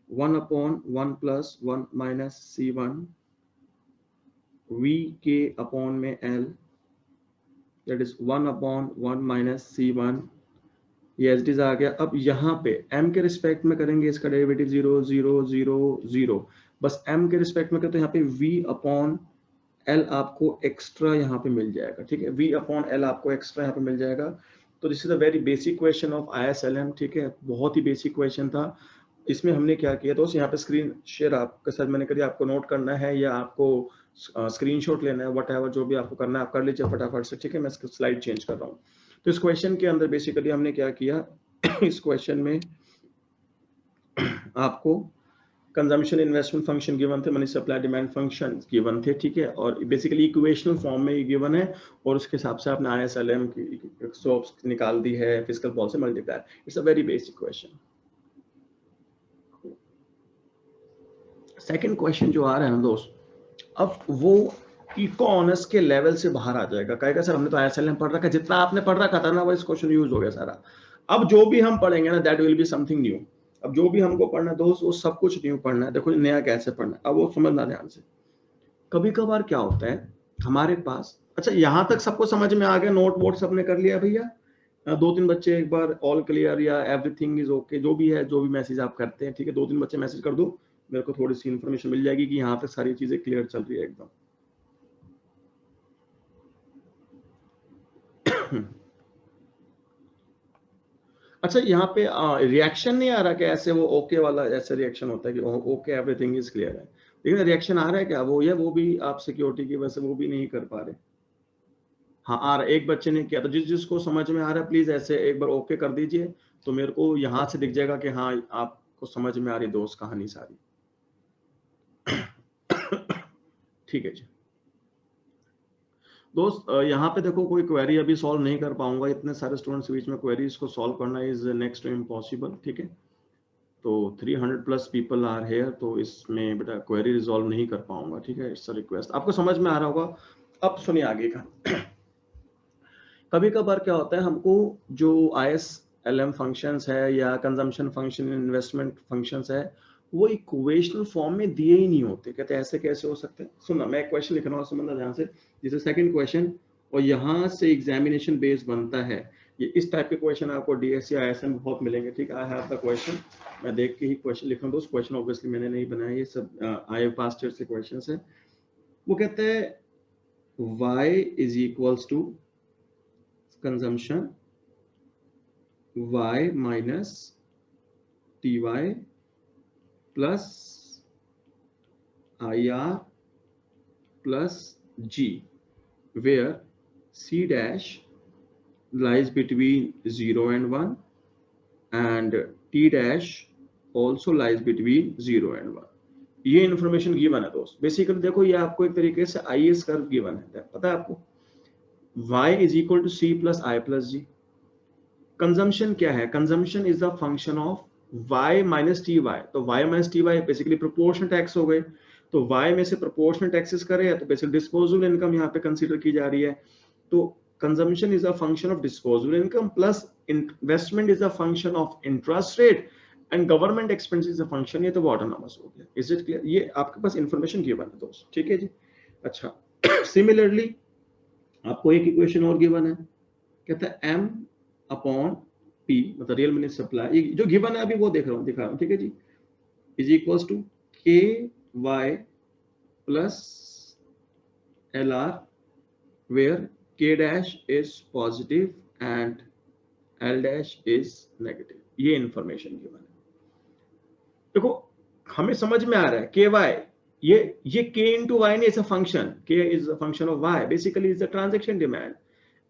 1/1 प्लस 1 माइनस C1 V के अपॉन में L, that is 1/1 minus C1, ये एज इट इज आ गया। अब यहाँ पे m के रिस्पेक्ट में करेंगे इसका डेरिवेटिव 0 0 0 0, बस m के रिस्पेक्ट में करते हैं, यहाँ पे v अपॉन L आपको एक्स्ट्रा यहाँ पे मिल जाएगा, ठीक है, v अपॉन L आपको एक्स्ट्रा यहाँ पे मिल जाएगा। तो this is a very basic question of ISLM, ठीक है, बहुत ही बेसिक क्वेश्चन था। इसमें हमने क्या किया दोस्त, यहाँ पे स्क्रीन शेयर आपके साथ मैंने करी, आपको नोट करना है या आपको स्क्रीनशॉट लेना है, व्हाटएवर जो भी आपको करना है आप कर लीजिए फटाफट से, ठीक है। मैं स्लाइड चेंज कर रहा हूँ। तो इस क्वेश्चन के अंदर बेसिकली हमने क्या किया इस क्वेश्चन में आपको कंजम्पशन इन्वेस्टमेंट फंक्शन गिवन थे, money supply demand function given थे, ठीक है, और बेसिकली इक्वेशनल फॉर्म में ये गिवन है, और उसके हिसाब से आपने ISLM की स्लोप्स निकाल दी है, fiscal policy multiplier. It's a very basic question. Second question जो आ रहा है ना दोस्त, अब वो इको ऑनर्स के लेवल से बाहर आ जाएगा, कहेगा सर हमने तो ISLM पढ़ रखा है, जितना आपने पढ़ रखा था ना वो इस क्वेश्चन यूज हो गया सारा, अब जो भी हम पढ़ेंगे ना that will be something new. अब जो भी हमको पढ़ना है दोस्त वो सब कुछ न्यू पढ़ना है, देखो नया कैसे पढ़ना है, अब वो समझना ध्यान से। कभी कभार क्या होता है हमारे पास, अच्छा यहाँ तक सबको समझ में आ गया, नोट वोट सबने कर लिया भैया, 2-3 बच्चे एक बार ऑल क्लियर या एवरीथिंग इज ओके जो भी है, जो भी मैसेज आप करते हैं, ठीक है, 2-3 बच्चे मैसेज कर दो, मेरे को थोड़ी सी इंफॉर्मेशन मिल जाएगी कि यहाँ तक सारी चीजें क्लियर चल रही है एकदम। अच्छा यहाँ पे रिएक्शन नहीं आ रहा क्या, ऐसे वो ओके वाला ऐसे रिएक्शन होता है कि ओके एवरीथिंग इज क्लियर है, लेकिन रिएक्शन आ रहा है क्या, वो ये वो भी आप सिक्योरिटी की वजह से वो भी नहीं कर पा रहे। हाँ आ रहा, एक बच्चे ने किया, तो जिसको समझ में आ रहा है प्लीज ऐसे एक बार ओके कर दीजिए, तो मेरे को यहाँ से दिख जाएगा कि हाँ आपको समझ में आ रही दोस्त कहानी सारी। ठीक है जी दोस्त, यहाँ पे देखो कोई क्वेरी अभी सॉल्व नहीं कर पाऊंगा, इतने सारे स्टूडेंट्स के बीच में क्वेरीज को सॉल्व करना इज नेक्स्ट टू इम्पॉसिबल, ठीक है, तो 300 प्लस पीपल आर हेयर, तो इसमें बेटा क्वेरी रिजॉल्व नहीं कर पाऊंगा, ठीक है, इट्स अ रिक्वेस्ट, आपको समझ में आ रहा होगा। अब सुनिए आगे का। कभी कभार क्या होता है हमको जो ISLM फंक्शंस है या कंजम्पशन फंक्शन इन्वेस्टमेंट फंक्शंस है वो इक्वेशनल फॉर्म में दिए ही नहीं होते, कहते हैं ऐसे कैसे हो सकते हैं। सुनना मैं एक क्वेश्चन लिख रहा हूँ, समझना ध्यान से, जैसे सेकंड क्वेश्चन, और यहाँ से एग्जामिनेशन बेस बनता है, ये इस टाइप के क्वेश्चन आपको DSC ISM में बहुत मिलेंगे, ठीक है। आई हैव द क्वेश्चन, मैं देख के ही क्वेश्चन लिख रहा हूँ दोस्त, क्वेश्चन ऑब्वियसली मैंने नहीं बनाया, ये सब आई पास्ट ईयर से क्वेश्चन है। वो कहते हैं y इज इक्वल्स टू consumption y minus ty plus ir plus g, where c dash lies between 0 and 1 and t dash also lies between 0 and 1। ये इंफॉर्मेशन गिवन है दोस्त, बेसिकली देखो ये आपको एक तरीके से IS कर्व गिवन है, पता है आपको, y is equal to c plus I plus g। Consumption क्या है, consumption is the function of y minus T y, तो y minus T y basically proportional tax हो गए, तो y में से प्रोपोर्शनल टैक्सेस करे तो बेसिकली डिस्पोजेबल इनकम यहाँ पे कंसीडर की जा रही है, तो consumption is a function of disposable income plus investment is a function of interest rate and government expense is a function, ये तो वो ऑटोनॉमस हो गया, इज इट क्लियर, ये आपके पास इंफॉर्मेशन गिवन है दोस्त, ठीक है जी। अच्छा सिमिलरली आपको एक इक्वेशन और गिवन है, कहता है m अपॉन p, मतलब रियल मनी सप्लाई, जो गिवन है अभी वो देख रहा हूँ दिखा रहा हूँ, ठीक है जी, is equals to ky plus lr where k dash is positive and l dash is negative, ये इंफॉर्मेशन गिवन है। देखो हमें समझ में आ रहा है ky, ये k into y नहीं, is a function, k is a function of y, basically is the transaction demand,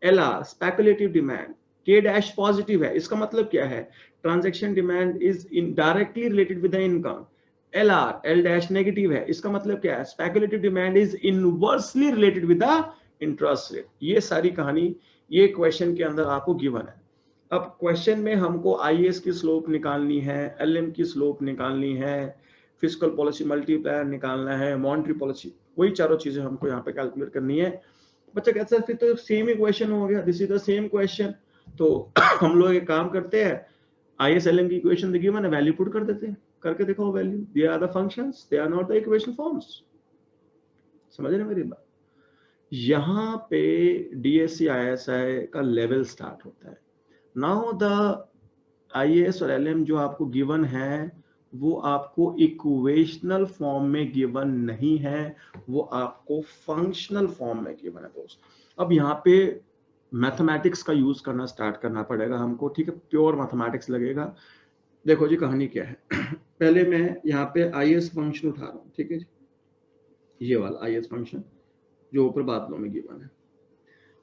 LR speculative demand, K dash positive है, इसका मतलब क्या है, transaction demand is in directly related with the income, LR L dash negative है, इसका मतलब क्या है, speculative demand is inversely related with the interest rate. ये सारी कहानी ये क्वेश्चन के अंदर आपको गिवन है। अब क्वेश्चन में हमको IS की स्लोप निकालनी है, LM की स्लोप निकालनी है, फिस्कल पॉलिसी मल्टीप्लायर निकालना है, मॉनेटरी पॉलिसी, वही चारों चीजें हमको यहाँ पे कैलकुलेट करनी है। बच्चा कहता है फिर तो सेम ही क्वेश्चन हो गया, this is the same question. तो हम लोग एक काम करते हैं, ISLM की इक्वेशन दी गिवन है, वैल्यू पुट कर देते हैं, करके देखो value, they are the functions, they are not the equation forms. समझ रहे मेरी बात? यहाँ पे DSC ISI का लेवल स्टार्ट होता है। नाउ द IAS और LM जो आपको गिवन है वो आपको इक्वेशनल फॉर्म में गिवन नहीं है, वो आपको फंक्शनल फॉर्म में गिवन है दोस्त। अब यहाँ पे मैथमेटिक्स का यूज करना स्टार्ट करना पड़ेगा हमको, ठीक है, प्योर मैथमेटिक्स लगेगा। देखो जी कहानी क्या है पहले मैं यहाँ पे IAS फंक्शन उठा रहा हूँ, ठीक है जी, ये वाला IAS फंक्शन जो ऊपर बादलों में गिवन है।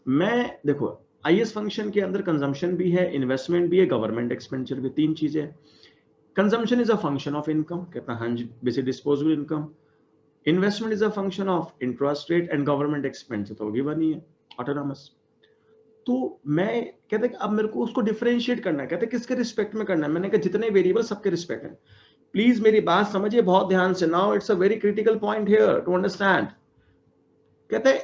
मैं देखो IAS फंक्शन के अंदर कंजम्पशन भी है, इन्वेस्टमेंट भी है, गवर्नमेंट एक्सपेंडिचर भी, तीन चीजें हैं। Consumption is a function of income, कहता है हाँ जी, basic disposable income. Investment is a function of interest rate and government expense, तो गिवन ही है ऑटोनॉमस। तो मैं कहते कि अब मेरे को उसको डिफरेंशिएट करना है, कहते किसके रिस्पेक्ट में करना है, मैंने कहा जितने वेरिएबल सबके रिस्पेक्ट में। प्लीज मेरी बात समझिए बहुत ध्यान से, now it's a very critical point here to understand. कहते हैं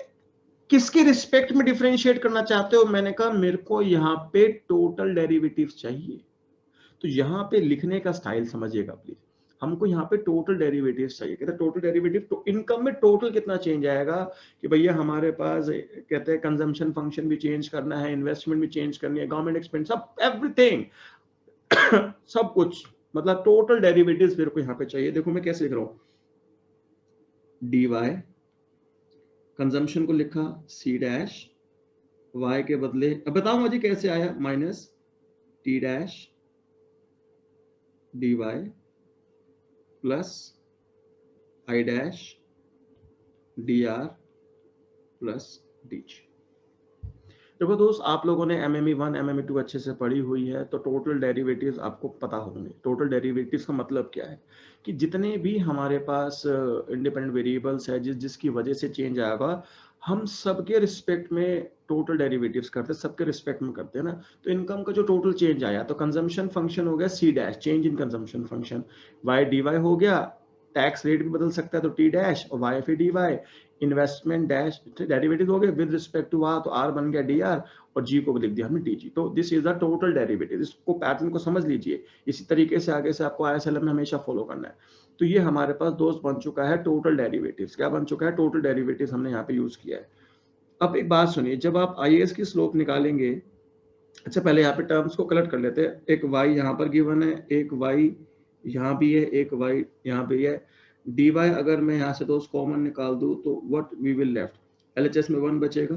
किसके रिस्पेक्ट में डिफरेंशिएट करना चाहते हो, मैंने कहा मेरे को यहाँ पे टोटल डेरिवेटिव्स चाहिए। तो यहाँ पे लिखने का स्टाइल समझिएगा प्लीज, हमको यहाँ पे टोटल डेरिवेटिव्स चाहिए। कहते हैं टोटल डेरिवेटिव तो इनकम में टोटल कितना चेंज आएगा, कि भैया हमारे पास कहते हैं कंजम्पशन फंक्शन भी चेंज करना है, इन्वेस्टमेंट भी चेंज करनी है, गवर्नमेंट एक्सपेंस, सब एवरीथिंग सब कुछ, मतलब टोटल डेरिवेटिव्स मेरे को यहाँ पे चाहिए। देखो मैं कैसे लिख रहा हूँ, dy कंजम्पशन को लिखा c डैश, y के बदले अब बताऊंगा जी कैसे आया, minus t dash dy plus i dash dr plus dg। देखो दोस्त आप लोगों ने MME1 MME2 अच्छे से पढ़ी हुई है, तो टोटल डेरिवेटिव्स आपको पता होंगे। टोटल डेरिवेटिव्स का मतलब क्या है, कि जितने भी हमारे पास इंडिपेंडेंट वेरिएबल्स है जिसकी वजह से चेंज आएगा, हम सबके रिस्पेक्ट में टोटल डेरिवेटिव्स करते हैं, सबके रिस्पेक्ट में करते हैं ना। तो इनकम का जो टोटल चेंज आया, तो कंजम्पशन फंक्शन हो गया c dash, change in consumption function, y dy हो गया, टैक्स रेट भी बदल सकता है तो t डैश, और y फिर dy, इन्वेस्टमेंट डैश डेरिवेटिव हो गए विद रिस्पेक्ट टू तो r बन गया dr, और g को लिख दिया हमने dg। तो this is the total derivative, इसको पैटर्न को समझ लीजिए, इसी तरीके से आगे से आपको ISLM में हमेशा फॉलो करना है। तो ये हमारे पास दोस्त बन चुका है टोटल डेरिवेटिव्स, क्या बन चुका है, टोटल डेरिवेटिव्स हमने यहाँ पे यूज किया है। अब एक बात सुनिए, जब आप IAS की स्लोप निकालेंगे, अच्छा पहले यहाँ पे टर्म्स को कलेक्ट कर लेते हैं, एक y यहाँ पर गिवन है, एक y यहाँ भी है, एक y यहाँ पे है, dy अगर मैं यहाँ से दोस्त कॉमन निकाल दूं तो what we will left, LHS में 1 बचेगा,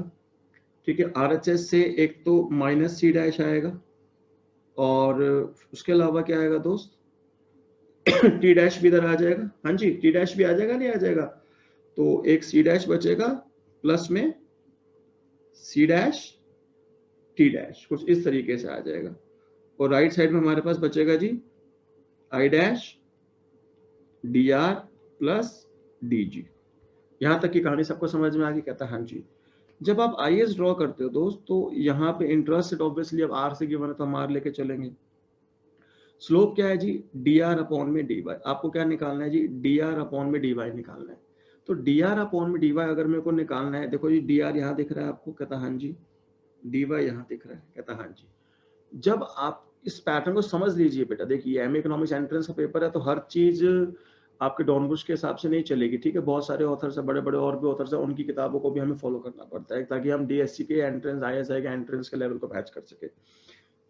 ठीक है, RHS से एक तो माइनस c डैश आएगा, और उसके अलावा क्या आएगा दोस्त t डैश भी इधर आ जाएगा, हाँ जी t डैश भी आ जाएगा, नहीं आ जाएगा, तो एक c डैश बचेगा प्लस में c डैश t डैश, कुछ इस तरीके से आ जाएगा, और राइट साइड में हमारे पास बचेगा जी i dash dr plus dg। यहां तक की कहानी सबको समझ में आ गई, कहता है हाँ जी। जब आप IAS ड्रॉ करते हो दोस्त, तो यहाँ पे इंटरेस्ट ऑब्वियसली अब r से गिवन है तो हम r लेके चलेंगे। स्लोप क्या है जी, dr अपॉन में dy, आपको क्या निकालना है जी, dr अपॉन में dy निकालना है। तो dr अपॉन में dy अगर मेरे को निकालना है, देखो जी dr यहाँ दिख रहा है आपको, कहता हाँ जी, dy यहाँ दिख रहा है, कहता हाँ जी। जब आप इस पैटर्न को समझ लीजिए बेटा, देखिए एमए इकोनॉमिक्स एंट्रेंस का पेपर है, तो हर चीज आपके डॉनबुश के हिसाब से नहीं चलेगी, ठीक है, बहुत सारे ऑथर्स है, बड़े बड़े और भी ऑथर्स है, उनकी किताबों को भी हमें फॉलो करना पड़ता है, ताकि हम DSC के एंट्रेंस ISI के एंट्रेंस के लेवल को मैच कर सके।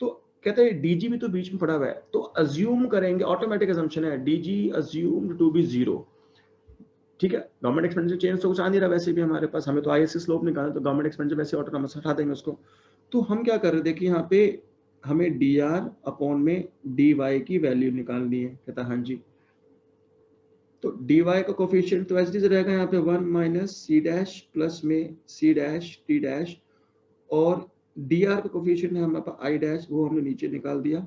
तो कहते हैं DG भी तो बीच में पड़ा हुआ है, तो अज्यूम करेंगे, ऑटोमेटिक अजम्पशन है, DG अज्यूम्ड टू बी 0, ठीक है। गवर्नमेंट एक्सपेंडिचर चेंज तो कुछ आ नहीं रहा वैसे भी हमारे पास, हमें तो IAS स्लोप निकालना, तो गवर्नमेंट एक्सपेंडिचर वैसे ऑटोनॉमस हटा देंगे उसको। तो हम क्या कर रहे हैं, देखिए यहाँ पे हमें dr अपॉन में dy की वैल्यू निकालनी है, कहता हाँ जी। तो dy का कोफिशिएंट तो ऐसे रहेगा यहाँ पे 1 माइनस c डैश प्लस में c डैश t डैश, और dr का कोफिशिएंट है हमारे पास i डैश, वो हमने नीचे निकाल दिया।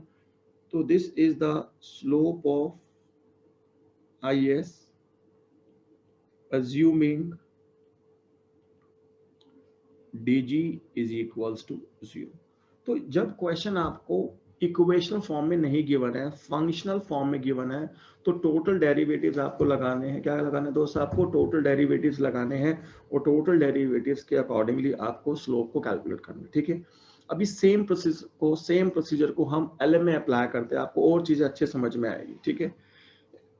तो this is the slope of IAS assuming dg is equals to 0। तो जब क्वेश्चन आपको इक्वेशनल फॉर्म में नहीं गिवन है, फंक्शनल फॉर्म में गिवन है, तो टोटल डेरिवेटिव्स आपको लगाने हैं। क्या लगाने हैं दोस्त? आपको टोटल डेरिवेटिव्स लगाने हैं और टोटल डेरिवेटिव्स के अकॉर्डिंगली आपको स्लोप को कैलकुलेट करना है। ठीक है, अभी सेम प्रोसीजर को हम LM में अप्लाई करते हैं, आपको और चीजें अच्छे समझ में आएगी। ठीक है,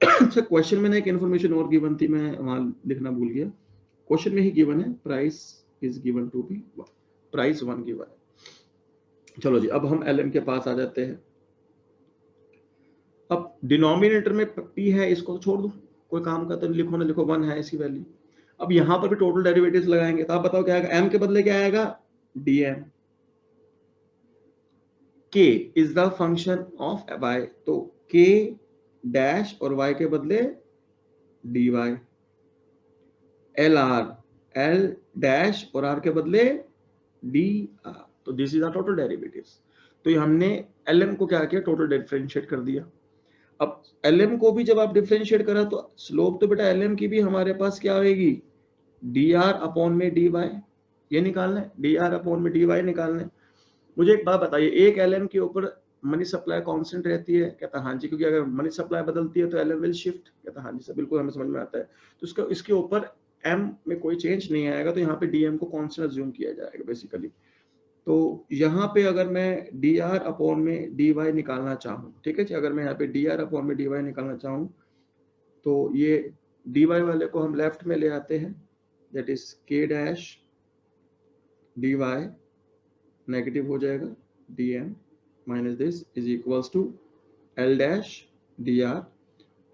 अच्छा क्वेश्चन में ना एक इन्फॉर्मेशन और गिवन थी, मैं वहां लिखना भूल गया। क्वेश्चन में ही गिवन है price is given to be price 1 given है। चलो जी, अब हम LM के पास आ जाते हैं। अब डिनोमिनेटर में P है, इसको छोड़ दो, कोई काम का तो लिखो ना लिखो, 1 है इसकी वैल्यू। अब यहां पर भी टोटल डेरिवेटिव्स लगाएंगे, तो आप बताओ क्या आएगा? M के बदले क्या आएगा? DM। K is the function of y, तो K डैश और y के बदले dy। LR, L डैश और R के बदले dr, तो this is the total derivatives. तो ये हमने LM को क्या किया? टोटल डिफरेंशिएट कर दिया। अब LM को भी जब आप डिफरेंशिएट करा तो स्लोप तो बेटा LM की भी हमारे पास क्या होगी? dr अपॉन में dy, ये निकालना है, dr अपॉन में dy निकालना है। मुझे एक बात बताइए, एक LM के ऊपर मनी सप्लाई कांस्टेंट रहती है? कहता हाँ जी, क्योंकि अगर मनी सप्लाई बदलती है तो LM विल शिफ्ट। कहता हाँ जी सर, बिल्कुल हमें समझ में आता है। तो इसका इसके ऊपर M में कोई चेंज नहीं आएगा, तो यहाँ पे DM को कांस्टेंट अज्यूम किया जाएगा बेसिकली। तो यहाँ पे अगर मैं dr अपॉन में dy निकालना चाहूँ, ठीक है जी, अगर मैं यहाँ पे dr अपॉन में dy निकालना चाहूँ, तो ये dy वाले को हम लेफ्ट में ले आते हैं, that is k dash dy negative हो जाएगा, dm minus this is equals to l dash dr,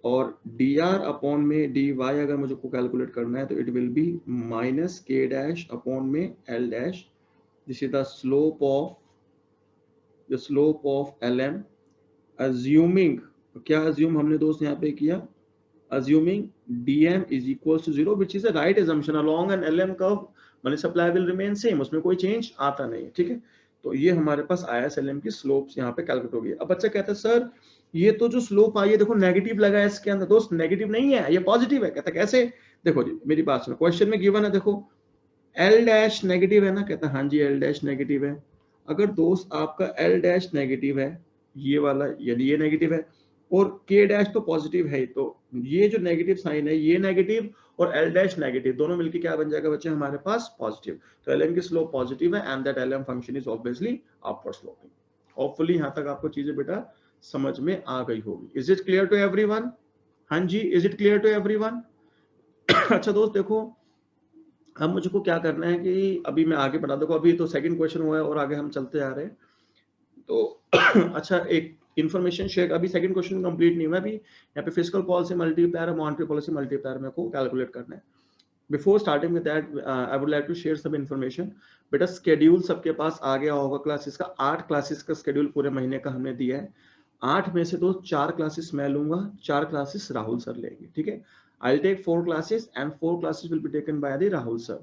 और dr अपॉन में dy अगर मुझे को कैलकुलेट करना है तो it will be minus k dash upon में l dash. This is the slope of LM, assuming, क्या assume हमने दोस्त यहाँ पे किया? Assuming DM is equals to 0, which is a right assumption along an LM curve, money supply will remain same, उसमें कोई change आता नहीं है। ठीक है, तो ये हमारे पास IS LM की स्लोप्स यहाँ पे कैलकुलेट हो गई। अब बच्चा कहता है सर ये तो जो स्लोप आई है देखो नेगेटिव लगा है इसके अंदर। दोस्त नेगेटिव नहीं है, ये पॉजिटिव है। कहता कैसे? देखो जी मेरी बात सुनो, क्वेश्चन में गिवन है, देखो L डैश नेगेटिव है ना? कहता हाँ जी L डैश नेगेटिव है। अगर दोस्त आपका L डैश नेगेटिव है, ये वाला, यदि ये नेगेटिव है और K डैश तो पॉजिटिव है, तो ये जो नेगेटिव साइन है, ये नेगेटिव और L डैश नेगेटिव, दोनों मिलकर क्या बन जाएगा बच्चे हमारे पास? पॉजिटिव। तो LM की स्लोप पॉजिटिव है and that LM function is obviously upward sloping. Hopefully यहाँ तक आपको चीजें बेटा समझ में आ गई होगी। Is it clear to everyone? हाँ जी, is it clear to everyone? अच्छा दोस्त देखो, अब मुझको क्या करना है कि अभी मैं आगे बढ़ा, देखो अभी तो सेकंड क्वेश्चन हुआ है और आगे हम चलते आ रहे हैं। तो अच्छा एक इंफॉर्मेशन शेयर, अभी सेकंड क्वेश्चन कंप्लीट नहीं हुआ, अभी यहाँ पे फिस्कल पॉलिसी मल्टीप्लायर और मॉनेटरी पॉलिसी मल्टीप्लायर मेरे को कैलकुलेट करना है। Before starting with that I would like to share some information. बेटा स्केड्यूल सबके पास आ गया होगा क्लासेस का, 8 क्लासेस का स्केड्यूल पूरे महीने का हमने दिया है। 8 में से तो 4 क्लासेस मैं लूंगा, 4 क्लासेस राहुल सर लेंगे। ठीक है, I'll take 4 classes and 4 classes will be taken by the Rahul sir.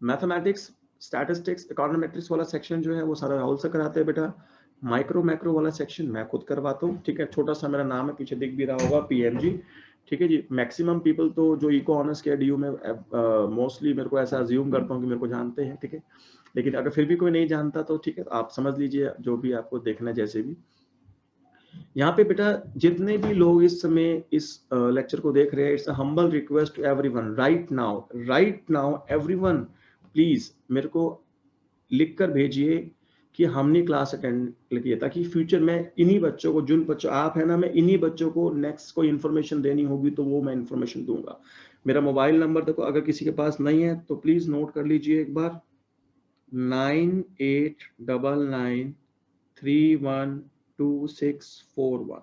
Mathematics, statistics, econometrics वाला सेक्शन जो है वो सारा राहुल से कराते हैं बेटा। माइक्रो मैक्रो वाला सेक्शन मैं खुद करवाता हूँ। ठीक है, छोटा सा मेरा नाम है, पीछे दिख भी रहा होगा PMG। ठीक है जी, मैक्सिमम पीपल तो जो इको ऑनर्स के DU में मोस्टली मेरे को ऐसा अज्यूम करता हूँ कि मेरे को जानते हैं। ठीक है, लेकिन अगर फिर भी कोई नहीं जानता तो ठीक है, आप समझ लीजिए जो भी आपको देखना है जैसे भी। यहाँ पे बेटा जितने भी लोग इस समय इस लेक्चर को देख रहे हैं, it's a humble request to everyone right now everyone please मेरे को लिख कर भेजिए कि हमने क्लास अटेंड किया, ताकि फ्यूचर में इन्हीं बच्चों को, जिन बच्चों आप है ना, मैं इन्हीं बच्चों को नेक्स्ट कोई इन्फॉर्मेशन देनी होगी तो वो मैं इन्फॉर्मेशन दूंगा। मेरा मोबाइल नंबर देखो, अगर किसी के पास नहीं है तो प्लीज नोट कर लीजिए एक बार, 9899312641।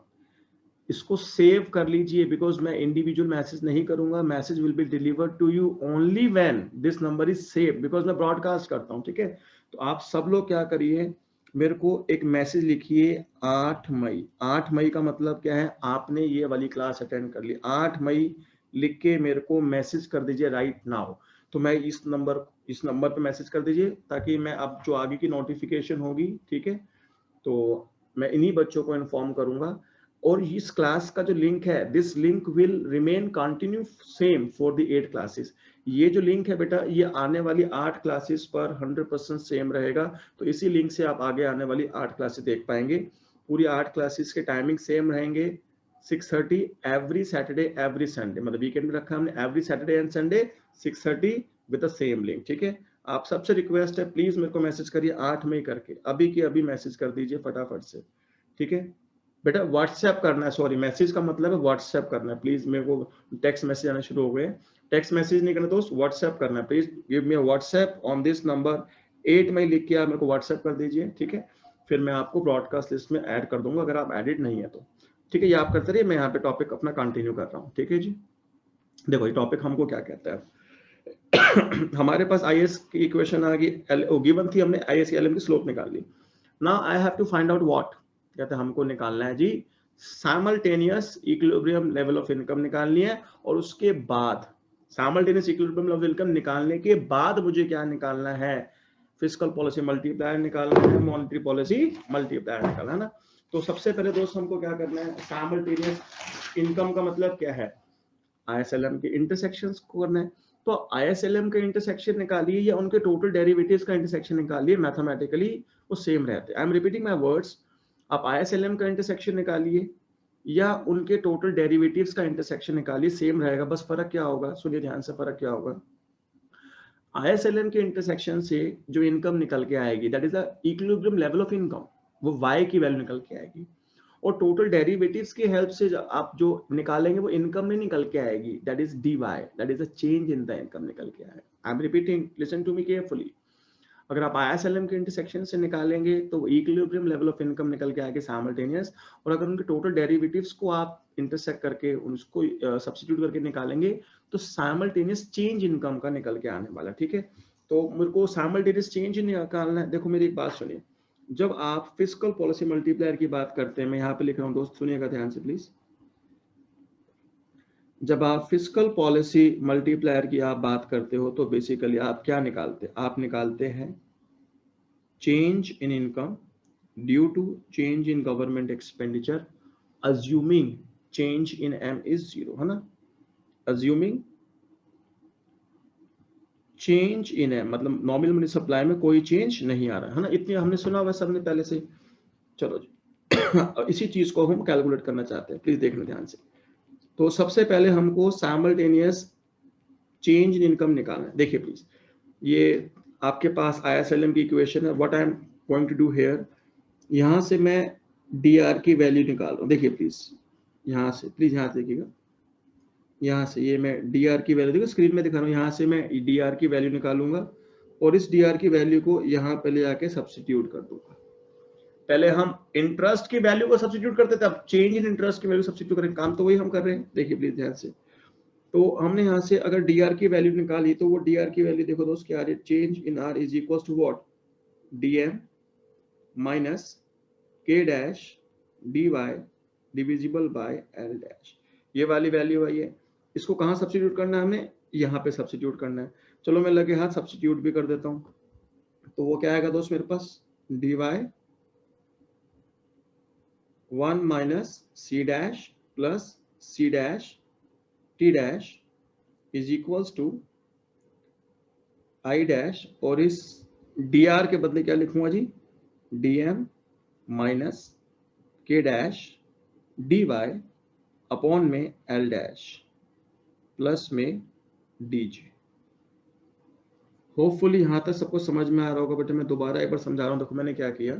इसको सेव कर लीजिए, बिकॉज मैं इंडिविजुअल मैसेज नहीं करूंगा। Message will be delivered to you only when this number is save, because मैं ब्रॉडकास्ट करता हूं। ठीक है, तो आप सब लोग क्या करिए, मेरे को एक मैसेज लिखिए 8 मई। 8 मई का मतलब क्या है? आपने ये वाली क्लास अटेंड कर ली। 8 मई लिख के मेरे को मैसेज कर दीजिए राइट नाउ। तो मैं इस नंबर पे मैसेज कर दीजिए, ताकि मैं अब जो आगे की नोटिफिकेशन होगी, ठीक है, तो मैं इन्हीं बच्चों को इन्फॉर्म करूंगा। और इस क्लास का जो लिंक है, this link will remain continue same for the 8 classes. ये जो लिंक है बेटा, ये आने वाली 8 क्लासेस पर 100% सेम रहेगा। तो इसी लिंक से आप आगे आने वाली 8 क्लासेस देख पाएंगे। पूरी 8 क्लासेस के टाइमिंग सेम रहेंगे, 6:30 एवरी सैटरडे एवरी संडे, मतलब वीकेंड में रखा हमने every Saturday and Sunday 6:30 with the same link, ठीक है। आप सबसे रिक्वेस्ट है प्लीज मेरे को मैसेज करिए 8 मई करके, अभी की अभी मैसेज कर दीजिए फटाफट से, ठीक है बेटा। व्हाट्सएप करना है, सॉरी मैसेज का मतलब है व्हाट्सएप करना है, प्लीज मेरे को टेक्स्ट मैसेज आना शुरू हो गए, टेक्स्ट मैसेज नहीं करना दोस्त, व्हाट्सएप करना है, please give me WhatsApp on this number 8 मई लिख के आप मेरे को व्हाट्सएप कर दीजिए, ठीक है। फिर मैं आपको ब्रॉडकास्ट लिस्ट में ऐड कर दूंगा अगर आप एडिट नहीं है तो, ठीक है। ये आप करते रहिए, मैं यहाँ पे टॉपिक अपना कंटिन्यू कर रहा हूँ, ठीक है जी। देखो ये टॉपिक हमको क्या कहता है हमारे पास आईएस की इक्वेशन आ गई, गिवन थी, हमने आईएस की एलएम की स्लोप निकाल ली। Now I have to find out what, कहते हैं हमको निकालना है जी simultaneous equilibrium level of income निकालनी है, और उसके बाद simultaneous equilibrium level of income निकालने के बाद मुझे क्या निकालना है, फिस्कल पॉलिसी मल्टीप्लायर निकालना है, मॉनेटरी पॉलिसी मल्टीप्लायर निकालना है ना। तो सबसे पहले दोस्त हमको क्या करना है, साइमल्टेनियस इनकम का मतलब क्या है, आईएसएलएम के इंटरसेक्शंस को करना है। तो आईएसएलएम का इंटरसेक्शन निकालिए या उनके टोटल डेरिवेटिव्स का इंटरसेक्शन निकालिए, मैथमेटिकली वो सेम रहते हैं। आई एम रिपीटिंग माय वर्ड्स, आप आईएसएलएम का इंटरसेक्शन निकालिए या उनके टोटल डेरिवेटिव्स का इंटरसेक्शन निकालिए, सेम रहेगा, बस फर्क क्या होगा, सुनिए ध्यान से, फर्क क्या होगा, आईएसएलएम के इंटरसेक्शन से जो इनकम निकल के आएगी that is the equilibrium level of income, वो y की वैल्यू निकल के आएगी, और टोटल डेरिवेटिव्स की हेल्प से आप जो निकालेंगे वो इनकम में निकल के आएगी, that is dy, that is the change in the income निकल के आएगा। I am repeating, listen to me carefully. अगर आप आईएसएलएम के इंटरसेक्शन से निकालेंगे तो इक्विलिब्रियम लेवल ऑफ इनकम निकल के आएगी साइमल्टेनियस, और अगर उनके टोटल डेरिवेटिव्स को आप इंटरसेक्ट करके उसको सब्स्टिट्यूट करके निकालेंगे तो साइमल्टेनियस चेंज इनकम का निकल के आने वाला, ठीक है। तो मेरे को साइमल्टेनियस चेंज निकालना है। देखो मेरी एक बात सुनिए, जब आप फिस्कल पॉलिसी मल्टीप्लायर की बात करते हैं, मैं यहाँ पे लिख रहा हूँ दोस्त, सुनिएगा ध्यान से प्लीज। जब आप फिस्कल पॉलिसी मल्टीप्लायर की आप बात करते हो तो बेसिकली आप क्या निकालते हैं, आप निकालते हैं change in income due to change in government expenditure assuming change in M is 0, है ना, assuming change in M मतलब नॉमिनल मनी सप्लाई में कोई चेंज नहीं आ रहा है ना, इतनी हमने सुना हुआ सबने पहले से। चलो जी इसी चीज को हम कैलकुलेट करना चाहते हैं, प्लीज देखना ध्यान से। तो सबसे पहले हमको साइमल्टेनियस चेंज इन इनकम निकालना है। देखिए प्लीज, ये आपके पास आईएसएलएम की इक्वेशन है, what I am going to do here, यहाँ से मैं डीआर की वैल्यू निकाल रहा हूँ, देखिए प्लीज यहाँ से, प्लीज यहाँ से देखिएगा, यहाँ से ये मैं डीआर की वैल्यू, देखो स्क्रीन में दिखा रहा हूँ, यहाँ से मैं डीआर की वैल्यू निकालूंगा और इस डीआर की वैल्यू को यहाँ पे ले आके सब्स्टिट्यूट कर दूंगा। पहले हम इंटरेस्ट की वैल्यू को सब्स्टिट्यूट करते थे, अब चेंज इन इंटरेस्ट की वैल्यू सब्स्टिट्यूट करेंगे, काम तो वही हम कर रहे हैं, देखिए प्लीज ध्यान से। तो हमने यहाँ से अगर डीआर की वैल्यू निकाली तो वो डीआर की वैल्यू देखो दोस्त क्या आ रही है, change in R is equal to what, DM minus K dash D Y divisible by L dash, ये वाली वैल्यू आई है। इसको कहाँ सब्स्टिट्यूट करना है, हमें यहाँ पे सब्स्टिट्यूट करना है। चलो मैं लगे हाथ सब्स्टिट्यूट भी कर देता हूँ, तो वो क्या आएगा दोस्त मेरे पास, D Y 1 minus C dash plus C dash T dash is equals to I dash, और इस डी आर के बदले क्या लिखूंगा जी, D M minus K dash D Y upon में एल डैश प्लस में डी जी। होपफुली यहां तक सबको समझ में आ रहा होगा, बेटा मैं दोबारा एक बार समझा रहा हूं। देखो मैंने क्या किया,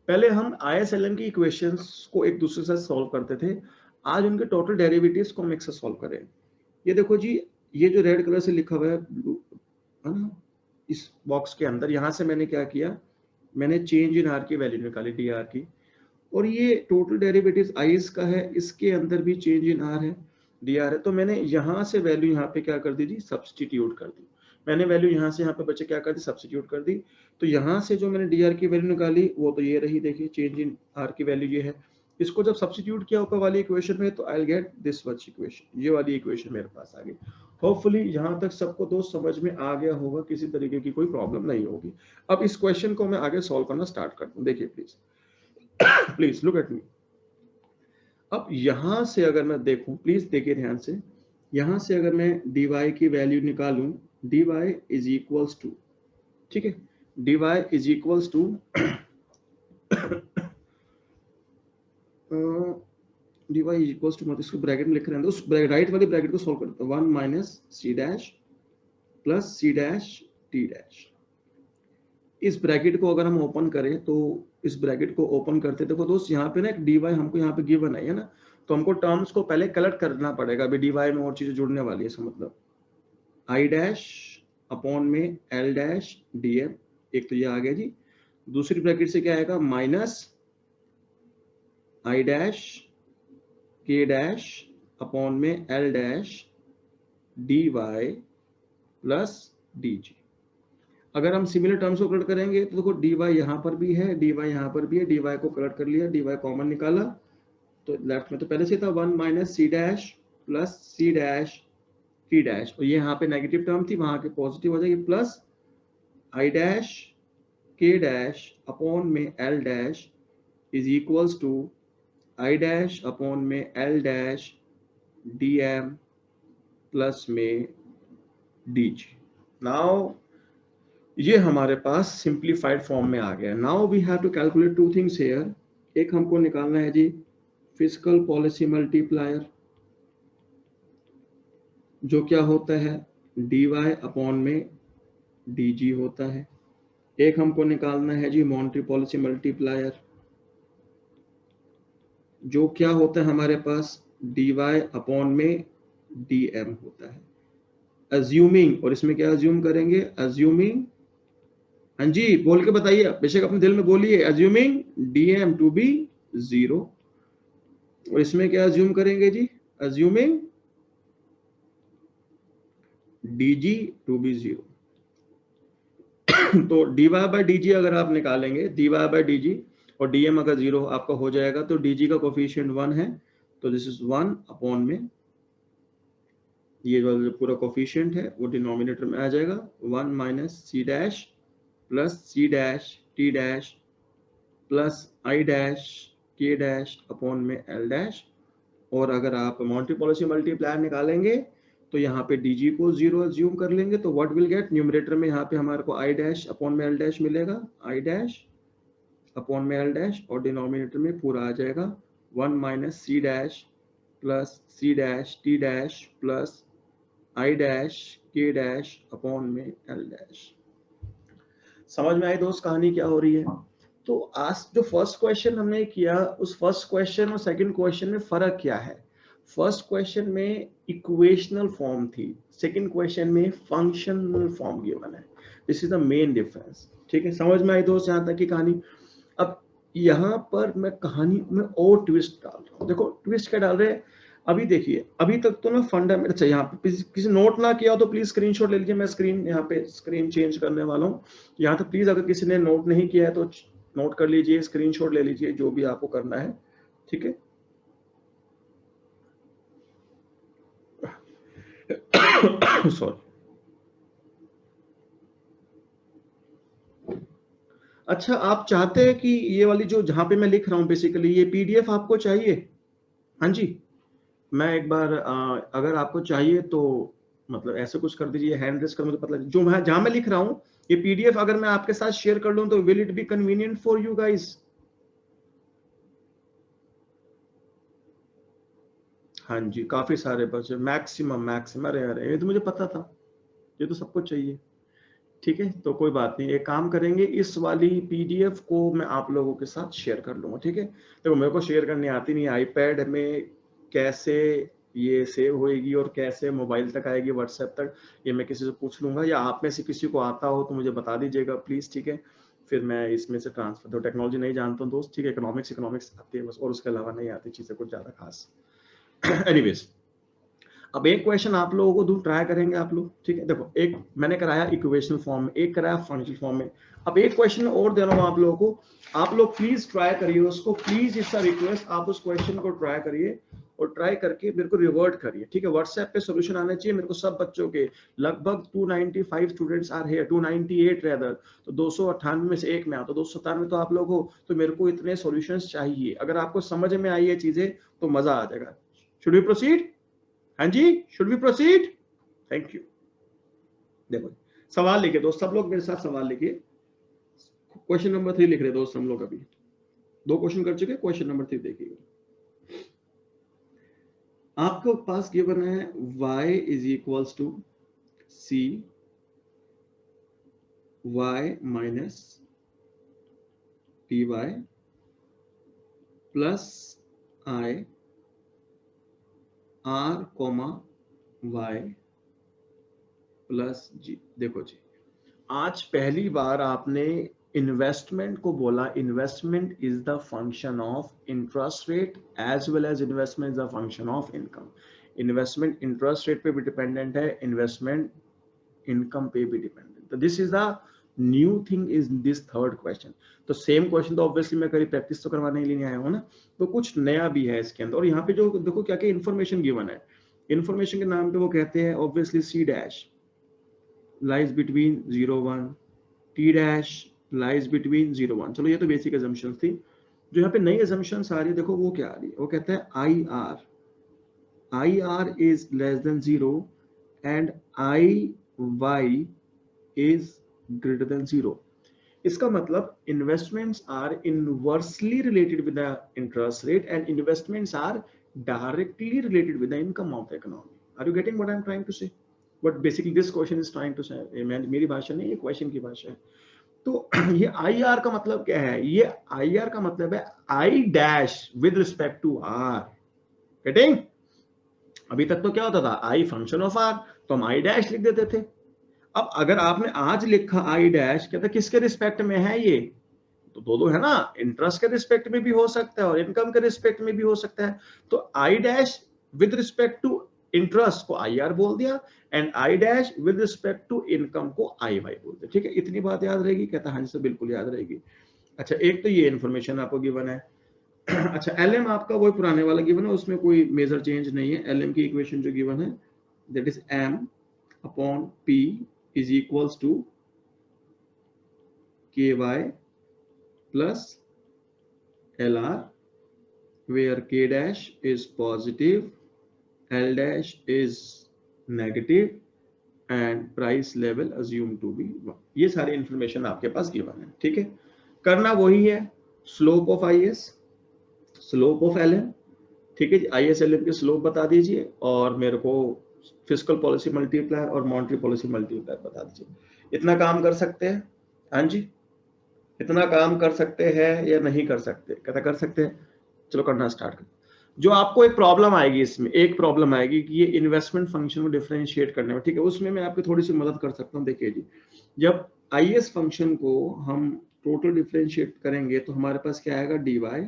पहले हम आईएसएलएम की इक्वेशंस को एक दूसरे से सॉल्व करते थे, आज उनके टोटल डेरिवेटिव्स को हम एक साथ सॉल्व करें। ये देखो जी, ये जो रेड कलर से लिखा हुआ है ब्लू है ना, इस बॉक्स के अंदर, यहां से मैंने क्या किया, मैंने चेंज इन आर की वैल्यू निकाली डी आर की, और ये टोटल डेरिवेटिव्स आईएस का है, इसके अंदर भी चेंज इन आर है, डी आर है। तो मैंने यहां से वैल्यू यहाँ पे क्या कर दी जी, सब्स्टिट्यूट कर दी। मैंने वैल्यू यहाँ से यहाँ पे बच्चे क्या कर दी, सब्स्टिट्यूट कर दी। तो यहाँ से जो मैंने डी आर की वैल्यू निकाली वो तो ये रही, देखिए चेंज इन आर की वैल्यू ये है। इसको जब सब्स्टिट्यूट किया ऊपर वाली इक्वेशन में तो I will get this much equation, ये वाली इक्वेशन मेरे पास आ गई। होपफुली यहाँ तक सबको दोस्त समझ में आ गया होगा, किसी तरीके की कोई प्रॉब्लम नहीं होगी। अब इस क्वेश्चन को मैं आगे सॉल्व करना स्टार्ट करता हूँ, देखिए please please look at me. अब यहां से अगर मैं देखूं, प्लीज देखिए ध्यान से, यहां से अगर मैं dy की वैल्यू निकालूं, dy इज इक्वल्स टू, ठीक है, dy is equals to dy equals to, मतलब इसको ब्रैकेट में लिख रहे हैं, उस राइट वाली ब्रैकेट को सॉल्व करते हैं, 1 minus C dash plus C dash T dash. इस ब्रैकेट को अगर हम ओपन करें तो इस ब्रैकेट को ओपन करते, देखो दोस्त यहाँ पे ना एक dy हमको यहाँ पे गिवन है ना, तो हमको टर्म्स को पहले कलेक्ट करना पड़ेगा। अभी dy में और चीजें जुड़ने वाली है, इसका मतलब i डैश अपॉन में l डैश dm, एक तो ये आ गया जी। दूसरी ब्रैकेट से क्या आएगा, minus i dash k dash upon में l dash dy plus dg। अगर हम सिमिलर टर्म्स को कलेक्ट करेंगे तो देखो dy यहाँ पर भी है, dy यहाँ पर भी है, dy को कलेक्ट कर लिया, dy कॉमन निकाला, तो लेफ्ट में तो पहले से था 1 minus C dash plus C dash T dash, और ये यहाँ पे नेगेटिव टर्म थी, वहां के पॉजिटिव हो जाएगी, plus i dash k dash upon में l dash is equals to i dash upon में l डैश dm प्लस में dg। नाउ ये हमारे पास सिंप्लीफाइड फॉर्म में आ गया। Now we have to calculate two things here. एक हमको निकालना है जी फिजिकल पॉलिसी मल्टीप्लायर, जो क्या होता है dy अपॉन में dg होता है। एक हमको निकालना है जी मॉनेटरी पॉलिसी मल्टीप्लायर, जो क्या होता है हमारे पास dy अपॉन में dm होता है। अज्यूमिंग, और इसमें क्या अज्यूम करेंगे, अज्यूमिंग, हाँ जी बोल के बताइए, बेशक अपने दिल में बोलिए, अज्यूमिंग dm टू बी 0, और इसमें क्या अज्यूम करेंगे जी, अज्यूमिंग dg टू बी 0। तो dy बाई dg अगर आप निकालेंगे, dy बाई dg और dm अगर 0 आपका हो जाएगा, तो dg का कोफिशिएंट 1 है, तो दिस इज 1 अपॉन में ये जो पूरा कोफिशिएंट है वो डिनोमिनेटर में आ जाएगा, 1 minus C dash plus C dash T dash plus I dash K dash upon में एल डैश। और अगर आप मॉनेटरी पॉलिसी मल्टीप्लायर निकालेंगे तो यहाँ पे dg को 0 अज्यूम कर लेंगे, तो व्हाट विल गेट, न्यूमरेटर में यहाँ पे हमारे को i डैश अपॉन में l डैश मिलेगा, i डैश अपॉन में l डैश, और डिनोमिनेटर में पूरा आ जाएगा 1 minus C dash plus C dash T dash plus i dash K dash upon में l डैश। समझ में आई दोस्त कहानी क्या हो रही है? तो आज जो फर्स्ट क्वेश्चन हमने किया, उस फर्स्ट क्वेश्चन और सेकंड क्वेश्चन में फर्क क्या है? फर्स्ट क्वेश्चन में इक्वेशनल फॉर्म थी, सेकंड क्वेश्चन में फंक्शनल फॉर्म गिवन है। This is the main difference. ठीक है, समझ में आई दोस्त यहाँ तक की कहानी? अब यहाँ पर मैं कहानी में और ट्विस्ट डाल रहा हूँ। देखो ट्विस्ट क्या डाल रहे हैं, अभी देखिए, अभी तक तो ना फंडामेंटल, अच्छा यहाँ पे किसी नोट ना किया हो तो प्लीज स्क्रीनशॉट ले लीजिए, मैं स्क्रीन यहाँ पे स्क्रीन चेंज करने वाला हूँ। यहाँ तो प्लीज अगर किसी ने नोट नहीं किया है तो नोट कर लीजिए, स्क्रीनशॉट ले लीजिए, जो भी आपको करना है। ठीक है, सॉरी। अच्छा, आप चाहते हैं कि ये वाली जो जहां पे मैं लिख रहा हूँ बेसिकली ये पीडीएफ आपको चाहिए? हाँ जी, मैं एक बार अगर आपको चाहिए तो मतलब ऐसे कुछ कर दीजिए, हैंड रेस कर, मुझे पता लगे जो मैं जहां मैं लिख रहा हूँ ये पीडीएफ अगर मैं आपके साथ शेयर कर लूं तो will it be convenient for you guys? हाँ जी, काफी सारे बच्चे, मैक्सिमम अरे अरे ये तो मुझे पता था, ये तो सबको चाहिए। ठीक है, तो कोई बात नहीं, एक काम करेंगे, इस वाली पीडीएफ को मैं आप लोगों के साथ शेयर कर लूंगा। ठीक है, देखो मेरे को शेयर करनी आती नहीं, आईपैड में कैसे ये सेव होएगी और कैसे मोबाइल तक आएगी, व्हाट्सएप तक, ये मैं किसी से पूछ लूंगा, या आप में से किसी को आता हो तो मुझे बता दीजिएगा प्लीज। ठीक है, फिर मैं इसमें से ट्रांसफर, तो टेक्नोलॉजी नहीं जानता हूँ दोस्त, ठीक है, इकोनॉमिक्स आती है बस, और उसके अलावा नहीं आती चीजें कुछ ज्यादा खास। एनीवेज, अब एक क्वेश्चन आप लोगों को दूर ट्राई करेंगे आप लोग। ठीक है, देखो एक मैंने कराया इक्वेशनल फॉर्म में, एक कराया फंक्शनल फॉर्म में, अब एक क्वेश्चन और दे रहा हूं आप लोगों को, आप लोग प्लीज ट्राई करिए उसको, प्लीज इट्स अ रिक्वेस्ट, आप उस क्वेश्चन को ट्राई करिए और ट्राई करके मेरे को रिवर्ट करिए। ठीक है, व्हाट्सएप पे सोल्यूशन आने चाहिए मेरे को सब बच्चों के, लगभग 295 स्टूडेंट्स आर हियर, 298 रेदर, तो 298 में से एक में आता, 297 तो आप लोग हो, तो मेरे को इतने सॉल्यूशंस चाहिए। अगर आपको समझ में आई है चीजें तो मजा आ जाएगा। Should we proceed? हाँ जी, should we proceed? Thank you. देखो सवाल लिखिए दोस्त, सब लोग मेरे साथ सवाल लिखिए। क्वेश्चन नंबर 3 लिख रहे दोस्त हम लोग, अभी 2 क्वेश्चन कर चुके, क्वेश्चन नंबर 3 देखिएगा। आपके पास गिवन है y is equals to C y minus T Y plus I R comma Y plus G. देखो जी, आज पहली बार आपने इन्वेस्टमेंट को बोला, investment is the function of interest rate as well as investment is the function of income. Investment interest rate पे भी डिपेंडेंट है, इन्वेस्टमेंट इनकम पे भी डिपेंडेंट। तो this is the new thing is this third question. तो same question तो obviously मैं करी प्रैक्टिस तो करवाने के लिए नहीं आया हूँ ना, तो कुछ नया भी है इसके अंदर। और यहाँ पे जो देखो क्या क्या इन्फॉर्मेशन गिवन है, इन्फॉर्मेशन के नाम पे वो कहते हैं obviously C dash lies between 0 1, T dash lies between 0 1। चलो ये तो बेसिक अजम्पशन थी। जो यहाँ पे नई अजम्पशन आ रही है, देखो वो क्या आ रही है, वो कहता है I R is less than 0 and I Y is greater than 0। इसका मतलब investments are inversely related with the interest rate and investments are directly related with the income of the economy. Are you getting what I am trying to say? What basically this question is trying to say, मेरी भाषा नहीं, ये question की भाषा है। तो ये I R का मतलब क्या है? ये आई आर का मतलब है I dash with respect to R. Getting? अभी तक तो क्या होता था, आई फंक्शन ऑफ आर, तो हम आई डैश लिख देते थे। अब अगर आपने आज लिखा आई डैश, कहता किसके रिस्पेक्ट में है ये? तो दो है ना, इंटरेस्ट के रिस्पेक्ट में भी हो सकता है और इनकम के रिस्पेक्ट में भी हो सकता है। तो I dash with respect to interest को आई आर बोल दिया and I dash with respect to income को आई वाई बोल दिया। ठीक है, इतनी बात याद रहेगी? कहता हाँ जी सर बिल्कुल याद रहेगी। अच्छा, एक तो ये इन्फॉर्मेशन आपको गिवन है। अच्छा, एलएम आपका वही पुराने वाला गिवन है, उसमें कोई मेजर चेंज नहीं है। एलएम की इक्वेशन जो गिवन है that is M upon P is equals to K Y plus LR where K dash is positive, L dash is negative and price level assumed to be 1। ये सारी information आपके पास given है। ठीक है, करना वही है, slope of IS, slope of LM। ठीक है जी, IS LM की स्लोप बता दीजिए और मेरे को फिस्कल पॉलिसी मल्टीप्लायर और मॉनेटरी पॉलिसी मल्टीप्लायर बता दीजिए। इतना काम कर सकते हैं? हाँ जी, इतना काम कर सकते हैं या नहीं कर सकते? कहता कर सकते हैं। चलो करना स्टार्ट कर। जो आपको एक प्रॉब्लम आएगी, इसमें एक प्रॉब्लम आएगी कि ये इन्वेस्टमेंट फंक्शन को डिफरेंशिएट करने में, ठीक है, उसमें मैं आपकी थोड़ी सी मदद कर सकता हूँ। देखिए जी, जब आईएस फंक्शन को हम टोटल डिफरेंशिएट करेंगे तो हमारे पास क्या आएगा, D Y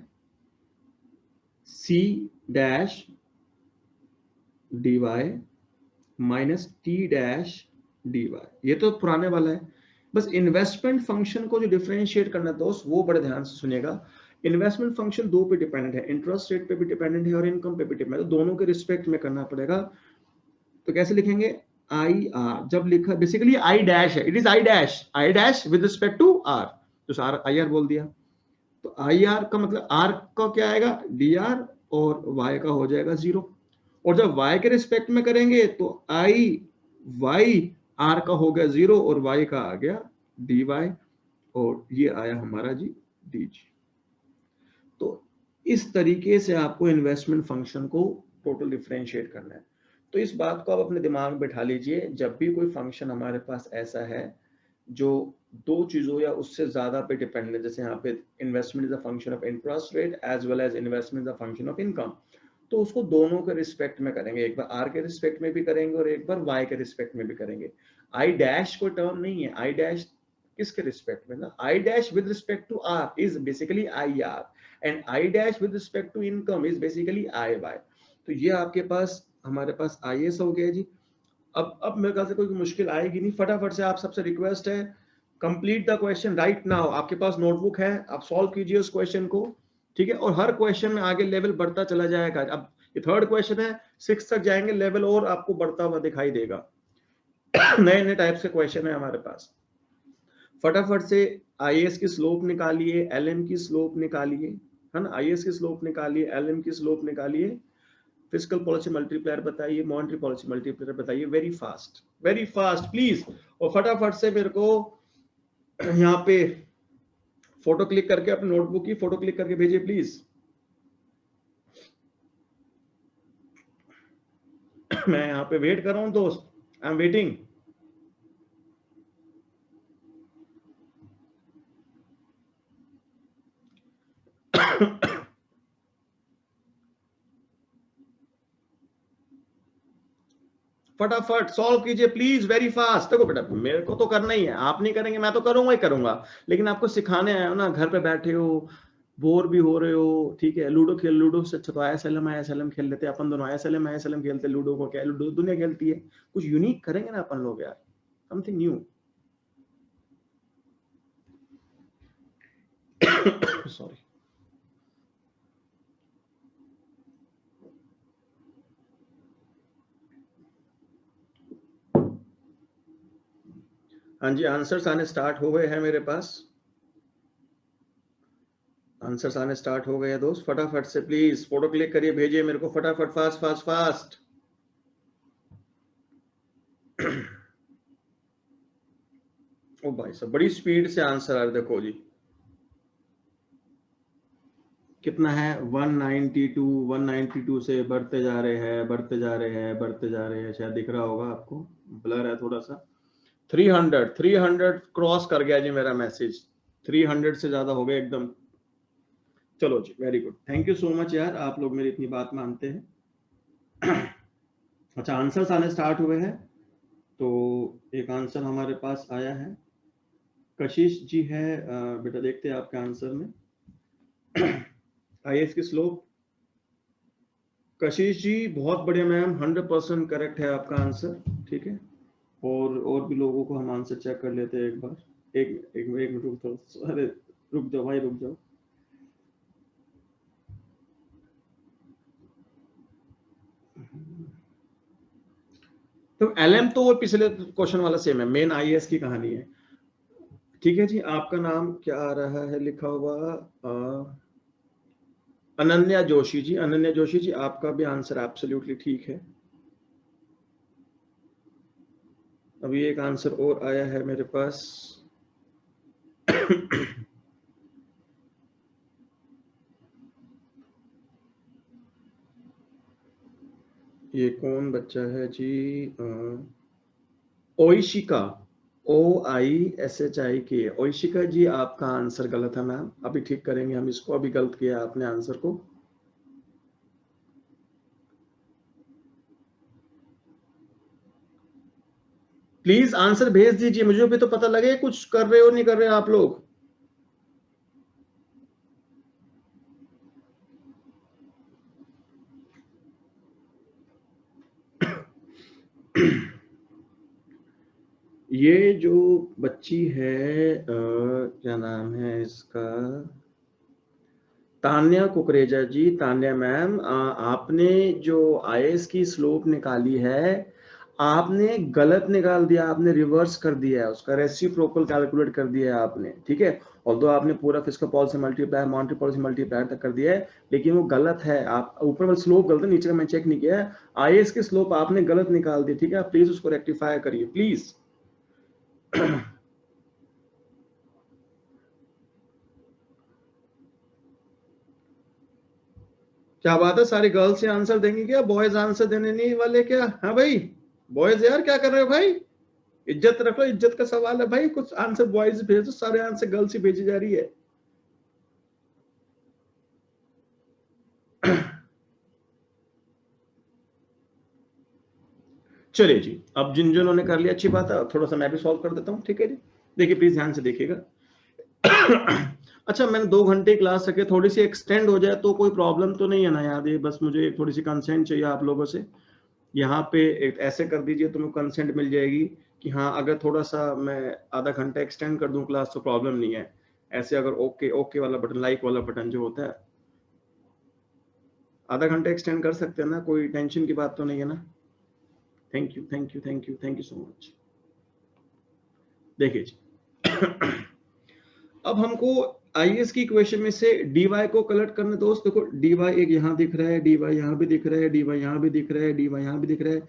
C dash D Y minus T dash D Y. ये तो पुराने वाला है। बस इन्वेस्टमेंट फंक्शन को जो डिफरेंशिएट करना दोस्त, वो बड़े ध्यान से सुनिएगा। इन्वेस्टमेंट फंक्शन दो पे डिपेंडेंट है, इंटरेस्ट रेट पे भी डिपेंडेंट है और इनकम पे भी डिपेंडेंट है। तो दोनों के रिस्पेक्ट में करना पड़ेगा। तो कैसे लिखेंगे, आई आर जब लिखा, बेसिकली आई डैश है, it is I dash with respect to R, तो सार आई आर बोल दिया। तो आई आर का मतलब आर का क्या आएगा, डी आर, और वाई का हो जाएगा 0। और जब y के रिस्पेक्ट में करेंगे तो आई वाई आर का हो गया 0 और y का आ गया dy और ये आया हमारा जी dg। तो इस तरीके से आपको इन्वेस्टमेंट फंक्शन को टोटल डिफरेंशिएट करना है। तो इस बात को आप अपने दिमाग में बैठा लीजिए, जब भी कोई फंक्शन हमारे पास ऐसा है जो दो चीजों या उससे ज्यादा पे डिपेंडेंट है, जैसे यहाँ पे investment is a function of interest rate as well as investment is a function of income, तो उसको दोनों के रिस्पेक्ट में करेंगे। एक बार आर के रिस्पेक्ट में भी करेंगे और एक बार वाई के रिस्पेक्ट में भी करेंगे। आई डैश कोई टर्म नहीं है, आई डैश किसके रिस्पेक्ट में ना, I dash with respect to R is basically I R and I dash with respect to income is basically I Y. तो ये आपके पास, हमारे पास आई एस हो गया जी। अब मेरे ख्याल से कोई मुश्किल आएगी नहीं। फटाफट से आप सबसे रिक्वेस्ट है, complete the question right now. आपके पास नोटबुक है, आप सॉल्व कीजिए उस क्वेश्चन को। ठीक है, और हर क्वेश्चन में आगे लेवल बढ़ता चला जाएगा। अब ये थर्ड क्वेश्चन है, 6 तक जाएंगे, लेवल और आपको बढ़ता हुआ दिखाई देगा। नए नए टाइप से क्वेश्चन है हमारे पास। फटाफट से आईएएस की स्लोप निकालिए, एलएम की स्लोप निकालिए, है ना, आईएएस की स्लोप निकालिए, एलएम की स्लोप निकालिए, फिस्कल पॉलिसी मल्टीप्लायर बताइए, मॉनेटरी पॉलिसी मल्टीप्लायर बताइए। Very fast please. और फटाफट से मेरे को यहाँ पे फोटो क्लिक करके, अपने नोटबुक की फोटो क्लिक करके भेजिए प्लीज। मैं यहाँ पे वेट कर रहा हूँ दोस्त, आई एम वेटिंग। फटाफट सॉल्व कीजिए प्लीज, वेरी फास्ट। देखो बेटा, मेरे को तो करना ही है, आप नहीं करेंगे मैं तो करूंगा ही करूंगा, लेकिन आपको सिखाने आया हो ना, घर पे बैठे हो, बोर भी हो रहे हो, ठीक है, लूडो खेल, लूडो से अच्छा तो आईएसएलएम खेल लेते, अपन दोनों आईएसएलएम खेलते, लूडो को क्या, लूडो दुनिया खेलती है, कुछ यूनिक करेंगे ना अपन लोग यार, समथिंग न्यू। सॉरी। हाँ जी, आंसर्स आने स्टार्ट हो गए हैं मेरे पास, आंसर्स आने स्टार्ट हो गए हैं दोस्त, फटाफट से प्लीज फोटो क्लिक करिए, भेजिए मेरे को फटाफट, फास्ट फास्ट फास्ट। ओ भाई साहब, बड़ी स्पीड से आंसर आ रहे, देखो जी कितना है, 192, 192 से बढ़ते जा रहे हैं, बढ़ते जा रहे हैं, बढ़ते जा रहे हैं, शायद दिख रहा होगा आपको, ब्लर है थोड़ा सा। 300 क्रॉस कर गया जी मेरा मैसेज, 300 से ज्यादा हो गया एकदम। चलो जी, very good, thank you so much यार, आप लोग मेरी इतनी बात मानते हैं। अच्छा, आंसर्स आने स्टार्ट हुए हैं, तो एक आंसर हमारे पास आया है, कशिश जी है, बेटा देखते हैं आपके आंसर में। आइए इसकी स्लोप, कशिश जी बहुत बढ़िया मैम, 100% करेक्ट है आपका आंसर, ठीक है, और भी लोगों को हम आंसर चेक कर लेते हैं एक बार, एक मिनट रुक जाओ, अरे रुक जाओ भाई, रुक जाओ। तो एलएम तो वो पिछले क्वेश्चन वाला सेम है, मेन आईएएस की कहानी है, ठीक है जी। आपका नाम क्या आ रहा है लिखा हुआ, अनन्या जोशी जी, अनन्या जोशी जी आपका भी आंसर एब्सोल्युटली ठीक है। अभी एक आंसर और आया है मेरे पास। ये कौन बच्चा है जी, ओइशिका, OISHI ओइशिका जी, आपका आंसर गलत है मैम, अभी ठीक करेंगे हम इसको, अभी गलत किया आपने आंसर को। प्लीज आंसर भेज दीजिए, मुझे भी तो पता लगे कुछ कर रहे हो नहीं कर रहे हो आप लोग। ये जो बच्ची है, क्या नाम है इसका, तान्या कुकरेजा जी, तान्या मैम, आपने जो आईएएस की स्लोप निकाली है, आपने गलत निकाल दिया, आपने रिवर्स कर दिया है, उसका रेसिप्रोकल कैलकुलेट कर दिया है आपने, ठीक है, ऑल्दो आपने पूरा फिस्कल पॉल से मल्टीप्लाई, मॉन्टी पॉल से मल्टीप्लाई तक कर दिया है, लेकिन वो गलत है, आप ऊपर वाला स्लोप गलत है, नीचे का मैं चेक नहीं किया है, आईएएस की स्लोप आपने गलत निकाल दी, ठीक है, आप प्लीज उसको रेक्टिफाई करिए प्लीज। क्या बात है, सारी गर्ल्स से आंसर देंगी क्या, बॉयज आंसर देने नहीं वाले क्या, हाँ भाई, बॉयज यार क्या कर रहे हो भाई, इज्जत रखो, इज्जत का सवाल है भाई, कुछ आंसर बॉयज भेज दो, सारे आंसर गर्ल्स ही भेजी जा रही है। चलिए जी, अब जिन जिन्होंने कर लिया अच्छी बात है, थोड़ा सा मैं भी सॉल्व कर देता हूँ, ठीक है जी। देखिए प्लीज ध्यान से देखिएगा। अच्छा, मैंने 2 घंटे क्लास रखे, थोड़ी सी एक्सटेंड हो जाए तो कोई प्रॉब्लम तो नहीं है ना यार, ये बस मुझे थोड़ी सी कंसेंट चाहिए आप लोगों से, यहाँ पे एक ऐसे कर दीजिए तो मुझे कंसेंट मिल जाएगी कि हाँ, अगर थोड़ा सा मैं आधा घंटा एक्सटेंड कर दूं क्लास तो प्रॉब्लम नहीं है, ऐसे अगर ओके ओके वाला बटन, लाइक वाला बटन जो होता है, आधा घंटा एक्सटेंड कर सकते हैं ना, कोई टेंशन की बात तो नहीं है ना। Thank you thank you thank you thank you so much. देखिए जी, अब हमको आईएएस की इक्वेशन में से dy को कलेक्ट करना, दोस्त देखो dy एक यहाँ दिख रहा है, dy यहाँ भी दिख रहा है, dy यहाँ भी दिख रहा है, dy यहाँ भी दिख रहा है,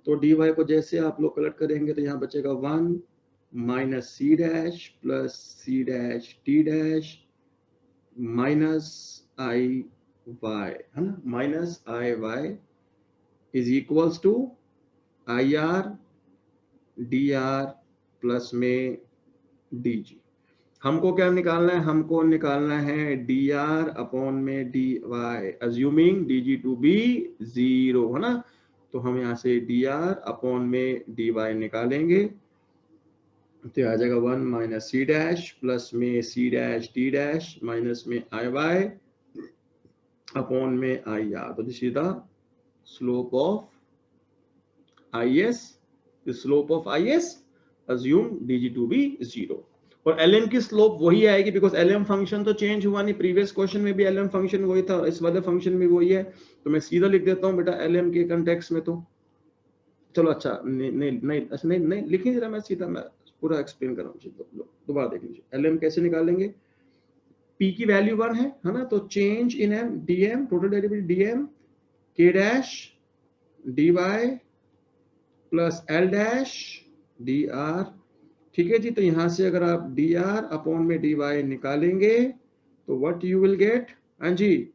तो dy को जैसे आप लोग कलेक्ट करेंगे तो यहाँ बचेगा 1 minus C dash plus C dash T dash minus I Y, है ना, minus I Y is equals to I R D R plus में डी जी। हमको क्या निकालना है, हमको निकालना है डी आर अपॉन में D Y, assuming D G to be 0, है ना। तो हम यहाँ से डी आर अपॉन में डी वाई निकालेंगे तो आ जाएगा 1 माइनस सी डैश प्लस में C dash D dash minus में आई वाई अपॉन में आई आर। तो this is the slope of I S, the slope of I S assume D G to be 0। और LM की slope वही आएगी because LM function तो change हुआ नहीं, प्रीवियस क्वेश्चन में भी एलएम फंक्शन वही था, इस वाले फंक्शन में वही है। तो मैं सीधा लिख देता हूँ बेटा एलएम के कंटेक्स्ट में। तो चलो अच्छा नहीं लिख लीजिए, मैं सीधा मैं पूरा एक्सप्लेन कर रहा हूँ, दोबारा देख लीजिए। एलएम कैसे निकालेंगे, पी की वैल्यू 1 है ना, तो change in M DM, total derivative DM K dash D Y plus L dash D R. ठीक है जी। तो यहां से अगर आप डी आर अपॉन में डी वाई निकालेंगे तो व्हाट यू विल गेट, हाँ जी,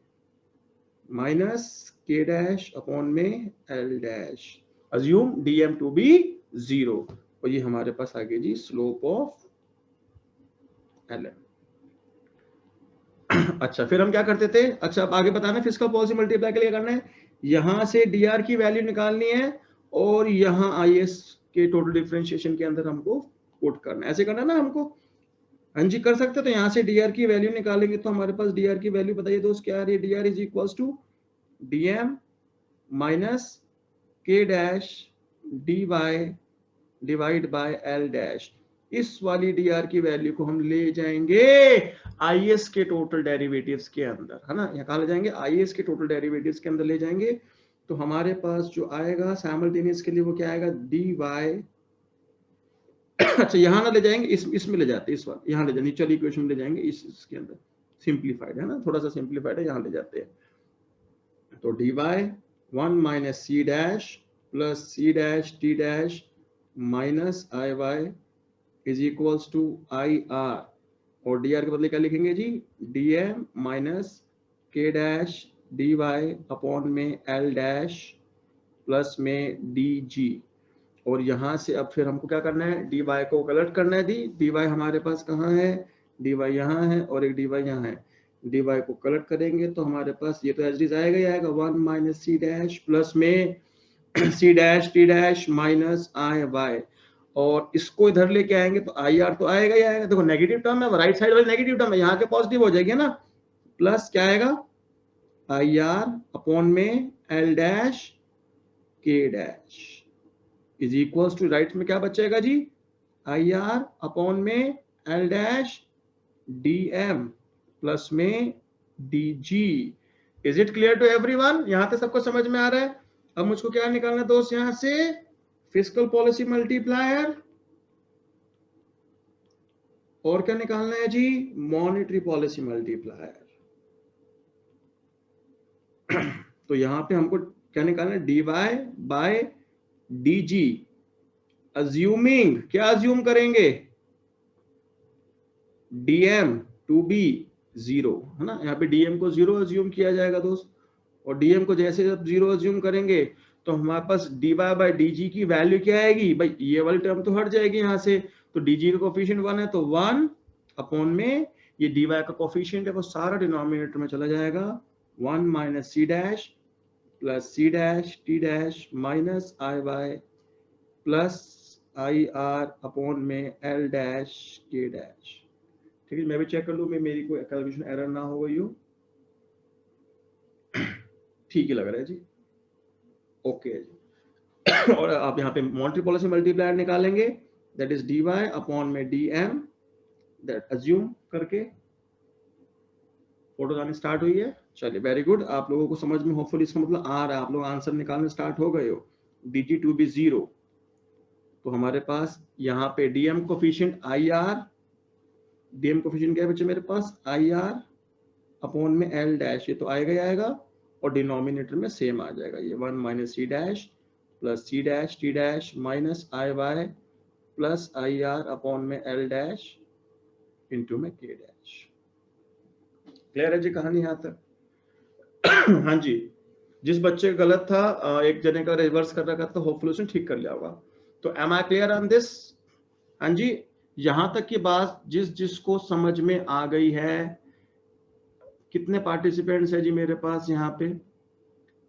माइनस के डैश अपॉन में L dash, assume DM to be 0। और ये हमारे पास आ गया जी स्लोप ऑफ एलएम। अच्छा फिर हम क्या करते थे, अच्छा अब आगे बताना फिजिकल पॉलिसी मल्टीप्लाई के लिए करना है, यहां से डी आर की वैल्यू निकालनी है और यहाँ आई एस के टोटल डिफरेंशिएशन के अंदर हमको पुट करना है, ऐसे करना ना हमको। हाँ जी कर सकते। तो यहाँ से डीआर की वैल्यू निकालेंगे तो हमारे पास डीआर की वैल्यू बताइए दोस्त क्या आ रही है, DR is equals to DM minus K dash D Y divide by L dash. इस वाली डीआर की वैल्यू को हम ले जाएंगे आईएस के टोटल डेरिवेटिव्स के अंदर, है ना। यहाँ कहा ले जाएंगे आईएस के टोटल डेरिवेटिव्स के अंदर ले जाएंगे। तो हमारे पास जो आएगा साइमल्टेनियस के लिए वो क्या आएगा, डी वाई अच्छा यहाँ ना ले जाएंगे, इसमें ले जाते हैं, इस बार यहाँ ले जाएंगे, नीचे वाली इक्वेशन में ले जाएंगे, इसके अंदर सिंप्लीफाइड है ना, थोड़ा सा सिंप्लीफाइड है, यहाँ ले जाते हैं। तो D Y 1 minus C dash plus C dash T dash minus I Y is equals to I R, और डी आर के बदले क्या लिखेंगे जी, D M minus K dash D Y upon में एल डैश प्लस में D G. और यहाँ से अब फिर हमको क्या करना है, डी वाई को कलेक्ट करना है। डी वाई हमारे पास कहाँ है, डी वाई यहाँ है और एक डी वाई यहाँ है। डी वाई को कलेक्ट करेंगे तो हमारे पास ये तो एच डी आएगा ही आएगा, 1 माइनस सी डैश प्लस में C dash T dash minus I Y, और इसको इधर लेके आएंगे तो आई आर तो आएगा ही आएगा। देखो नेगेटिव टर्म है, राइट साइड वाली नेगेटिव टर्म है, यहाँ के पॉजिटिव हो जाएगी ना, प्लस क्या आएगा आई आर अपॉन में L dash K dash is equals to, right में क्या बचेगा जी, आई आर अपॉन में L dash D M plus में D G. Is it clear to everyone, यहां तक सबको समझ में आ रहा है। अब मुझको क्या निकालना है दोस्त, यहां से फिस्कल पॉलिसी मल्टीप्लायर और क्या निकालना है जी, मॉनेटरी पॉलिसी मल्टीप्लायर। तो यहां पे हमको क्या निकालना है, D Y by D G, assuming क्या अज्यूम करेंगे, डीएम टू बी 0, है ना। यहाँ पे डीएम को 0 अज्यूम किया जाएगा दोस्त, और डीएम को जैसे जब 0 अज्यूम करेंगे तो हमारे पास D Y by D G की वैल्यू क्या आएगी भाई, ये वाली टर्म तो हट जाएगी यहाँ से। तो डी जी का कोफिशिएंट 1 है तो 1 अपॉन में ये डी वाई का कोफिशिएंट है वो सारा डिनोमिनेटर में चला जाएगा, 1 minus C dash plus C dash T dash minus I Y plus I R upon में एल डैश के डैश। ठीक है, मैं भी चेक कर लूं मेरी कोई कैलकुलेशन एरर ना हो गई हो। ठीक ही लग रहा है जी, ओके जी। और आप यहाँ पे मॉनेटरी पॉलिसी मल्टीप्लायर निकालेंगे, that is D Y upon में डी एम, दैट अज्यूम करके फोटो आनी स्टार्ट हुई है। चलिए वेरी गुड, आप लोगों को समझ में होपफुली इसका मतलब आ रहा है, आप लोग आंसर निकालने स्टार्ट हो गए हो। डी जी टू बी 0, तो हमारे पास यहाँ पे DM coefficient I R, DM coefficient क्या है बच्चे मेरे पास, आई आर अपॉन में एल डैश, ये तो आएगा ही आएगा, और डिनोमिनेटर में सेम आ जाएगा ये 1 minus C dash plus C dash T dash minus I Y plus I R upon में एल डैश इंटू में के डैश। क्लियर है जी कहानी यहाँ तक? हाँ जी, जिस बच्चे का गलत था एक जने का रिवर्स कर रखा था, तो होपफुली उसने ठीक कर लिया होगा। तो am I clear on this? हाँ जी, यहां तक की बात जिसको समझ में आ गई है। कितने पार्टिसिपेंट्स है जी मेरे पास यहाँ पे?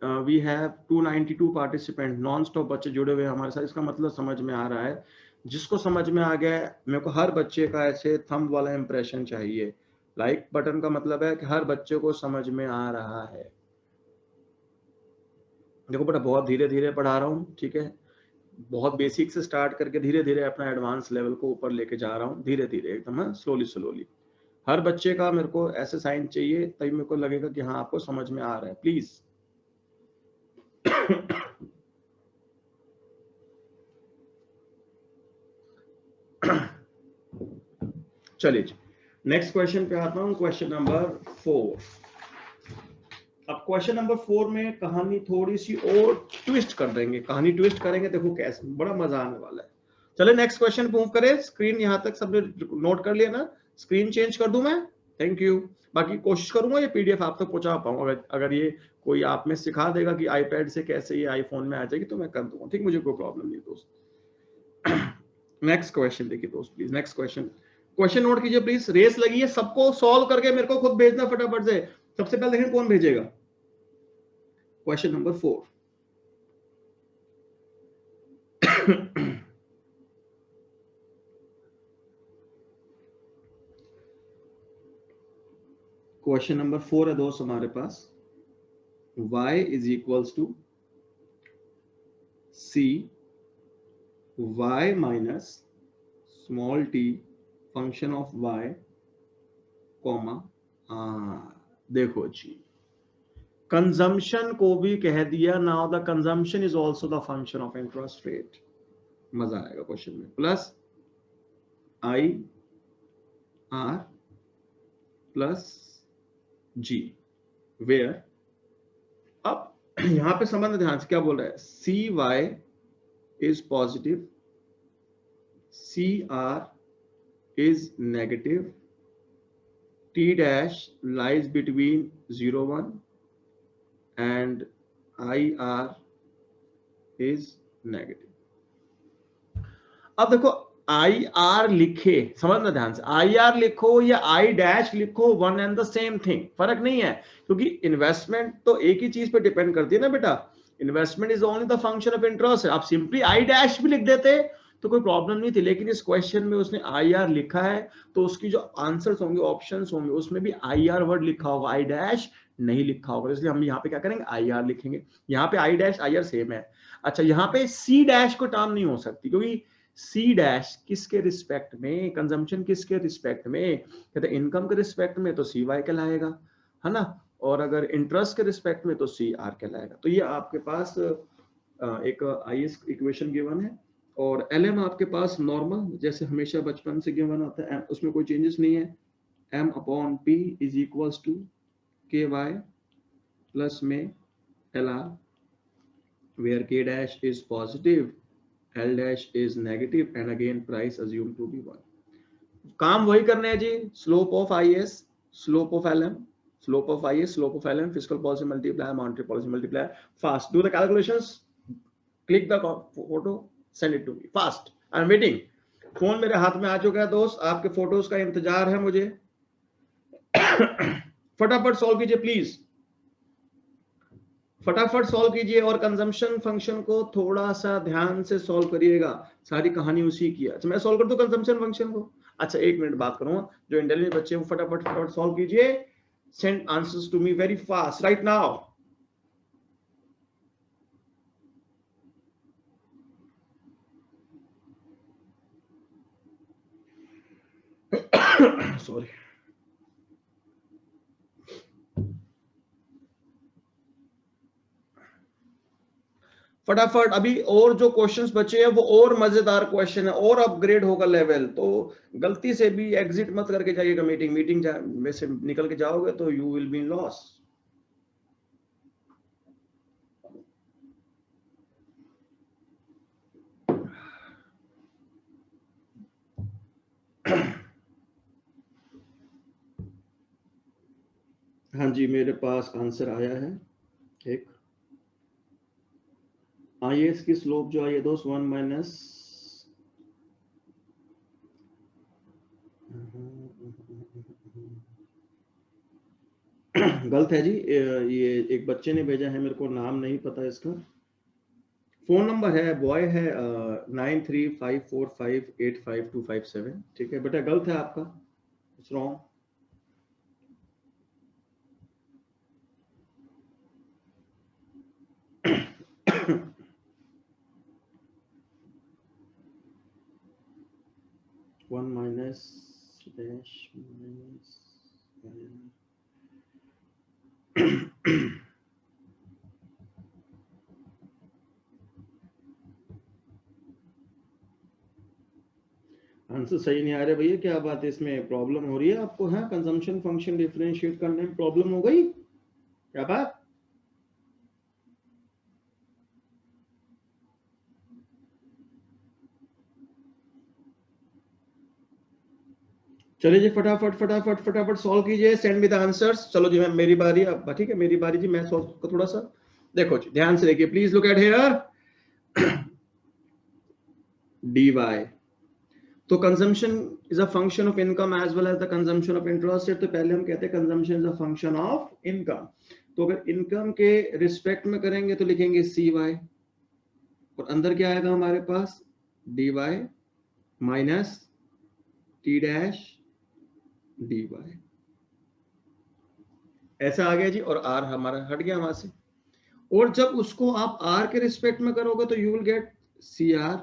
We have 292 participant, non stop बच्चे जुड़े हुए हैं हमारे साथ। इसका मतलब समझ में आ रहा है। जिसको समझ में आ गया है, मेरे को हर बच्चे का ऐसे थंब वाला इंप्रेशन चाहिए। लाइक बटन का मतलब है कि हर बच्चे को समझ में आ रहा है। देखो बेटा, बहुत धीरे धीरे पढ़ा रहा हूँ, ठीक है। बहुत बेसिक से स्टार्ट करके धीरे धीरे अपना एडवांस लेवल को ऊपर लेके जा रहा हूँ, धीरे धीरे एकदम, स्लोली स्लोली। हर बच्चे का मेरे को ऐसे साइन चाहिए, तभी मेरे को लगेगा कि हाँ आपको समझ में आ रहा है। प्लीज चलिए नेक्स्ट क्वेश्चन पे आता हूँ, क्वेश्चन नंबर 4। अब क्वेश्चन नंबर 4 में कहानी थोड़ी सी और ट्विस्ट कर देंगे, कहानी ट्विस्ट करेंगे, देखो कैसे बड़ा मजा आने वाला है। चले नेक्स्ट क्वेश्चन मूव करें। स्क्रीन यहां तक सबने नोट कर लिया ना? स्क्रीन चेंज कर दूं मैं? Thank you. बाकी कोशिश करूंगा ये पीडीएफ आप तक पहुंचा पाऊं। अगर ये कोई आप में सिखा देगा कि आईपैड से कैसे ये आईफोन में आ जाएगी, तो मैं कर दूंगा, ठीक, मुझे कोई प्रॉब्लम नहीं दोस्त। नेक्स्ट क्वेश्चन देखिए दोस्त, please next question. Question note कीजिए प्लीज। रेस लगी है, सबको सॉल्व करके मेरे को खुद भेजना फटाफट से। सबसे पहले देखें कौन भेजेगा। Question number 4। क्वेश्चन नंबर 4 है दोस्त हमारे पास। y is equals to c y minus small t function of y comma देखो जी, कंजम्पशन को भी कह दिया। Now the consumption is also the function of interest rate. मजा आएगा क्वेश्चन में। Plus I R plus G, where, अब यहां पे समझना ध्यान से, क्या बोल रहा है? C Y is positive, C R is negative, T dash lies between 0 1 and I R is negative. अब देखो, आई आर लिखे, समझना ध्यान से, आई आर लिखो या आई डैश लिखो, one and the same thing, फर्क नहीं है। क्योंकि इन्वेस्टमेंट तो एक ही चीज पे डिपेंड करती है ना बेटा। Investment is only the function of interest. आप सिंपली आई डैश भी लिख देते तो कोई प्रॉब्लम नहीं थी, लेकिन इस क्वेश्चन में उसने आई आर लिखा है, तो उसकी जो आंसर्स होंगे, ऑप्शंस होंगे, उसमें भी आई आर वर्ड लिखा होगा, आई डैश नहीं लिखा होगा। इसलिए हम यहाँ पे क्या करेंगे, आई आर लिखेंगे। यहाँ पे I dash I R same है। अच्छा, यहाँ पे सी डैश को टर्म नहीं हो सकती, क्योंकि सी डैश किसके रिस्पेक्ट में, कंजम्पशन किसके रिस्पेक्ट में, कहते इनकम के रिस्पेक्ट में तो सी वाई कहलाएगा, है ना। और अगर इंटरेस्ट के रिस्पेक्ट में तो सी आर कहलाएगा। तो ये आपके पास एक आईएस इक्वेशन गिवन है। और एलएम आपके पास नॉर्मल, जैसे हमेशा बचपन से गिवन आता है, उसमें कोई चेंजेस नहीं है। M upon P is equals to K Y plus में L R, where K dash is positive, L dash is negative, and again price assumed to be 1. काम वही करने हैं जी, slope of IS, slope of LM, slope of IS, slope of LM, physical policy multiply, monetary policy multiply. Fast do the calculations, click the photo, send it to me fast, I am waiting. Phone मेरे हाथ में आ चुका है दोस्त, आपके photos का इंतजार है मुझे। फटाफट सॉल्व कीजिए प्लीज, फटाफट सॉल्व कीजिए। और कंजम्पशन फंक्शन को थोड़ा सा ध्यान से सॉल्व करिएगा, सारी कहानी उसी की है। अच्छा, मैं सॉल्व कर दूं कंजम्पशन फंक्शन को? अच्छा, एक मिनट बात करूंगा। जो इंटेलिजेंट बच्चे हैं वो फटाफट फटाफट सॉल्व कीजिए। Send answers to me very fast right now. Sorry, फटाफट। अभी और जो क्वेश्चंस बचे हैं वो और मजेदार क्वेश्चन है, और अपग्रेड होगा लेवल। तो गलती से भी एग्जिट मत करके जाइएगा मीटिंग में से निकल के जाओगे तो you will be in loss. हाँ जी, मेरे पास आंसर आया है एक। IS की स्लोप जो है दोस्त 1 माइनस गलत है जी। ये एक बच्चे ने भेजा है, मेरे को नाम नहीं पता इसका। फोन नंबर है, बॉय है 9354585257। ठीक है बेटा, गलत है आपका, it's wrong. One minus dash minus answer सही नहीं आ रहे भैया, क्या बात है, इसमें प्रॉब्लम हो रही है आपको? है कंजम्पशन फंक्शन डिफरेंशिएट करने में प्रॉब्लम हो गई, क्या बात? चलिए जी, फटाफट फटाफट फटाफट सॉल्व कीजिए, सेंड मी द आंसर्स। चलो जी, मैं मेरी बारी अब, ठीक है मेरी बारी जी, मैं सॉल्व को थोड़ा सा देखो जी, ध्यान से देखिए please, look at here. dy, तो consumption is a function of income as well as the consumption of interest. तो पहले हम कहते हैं consumption is a function of income. तो अगर इनकम के रिस्पेक्ट में करेंगे तो लिखेंगे cy, और अंदर क्या आएगा हमारे पास, dy minus t dash dy। ऐसा आ गया जी, और r हमारा हट गया वहां से। और जब उसको आप r के रिस्पेक्ट में करोगे तो यू विल गेट cr,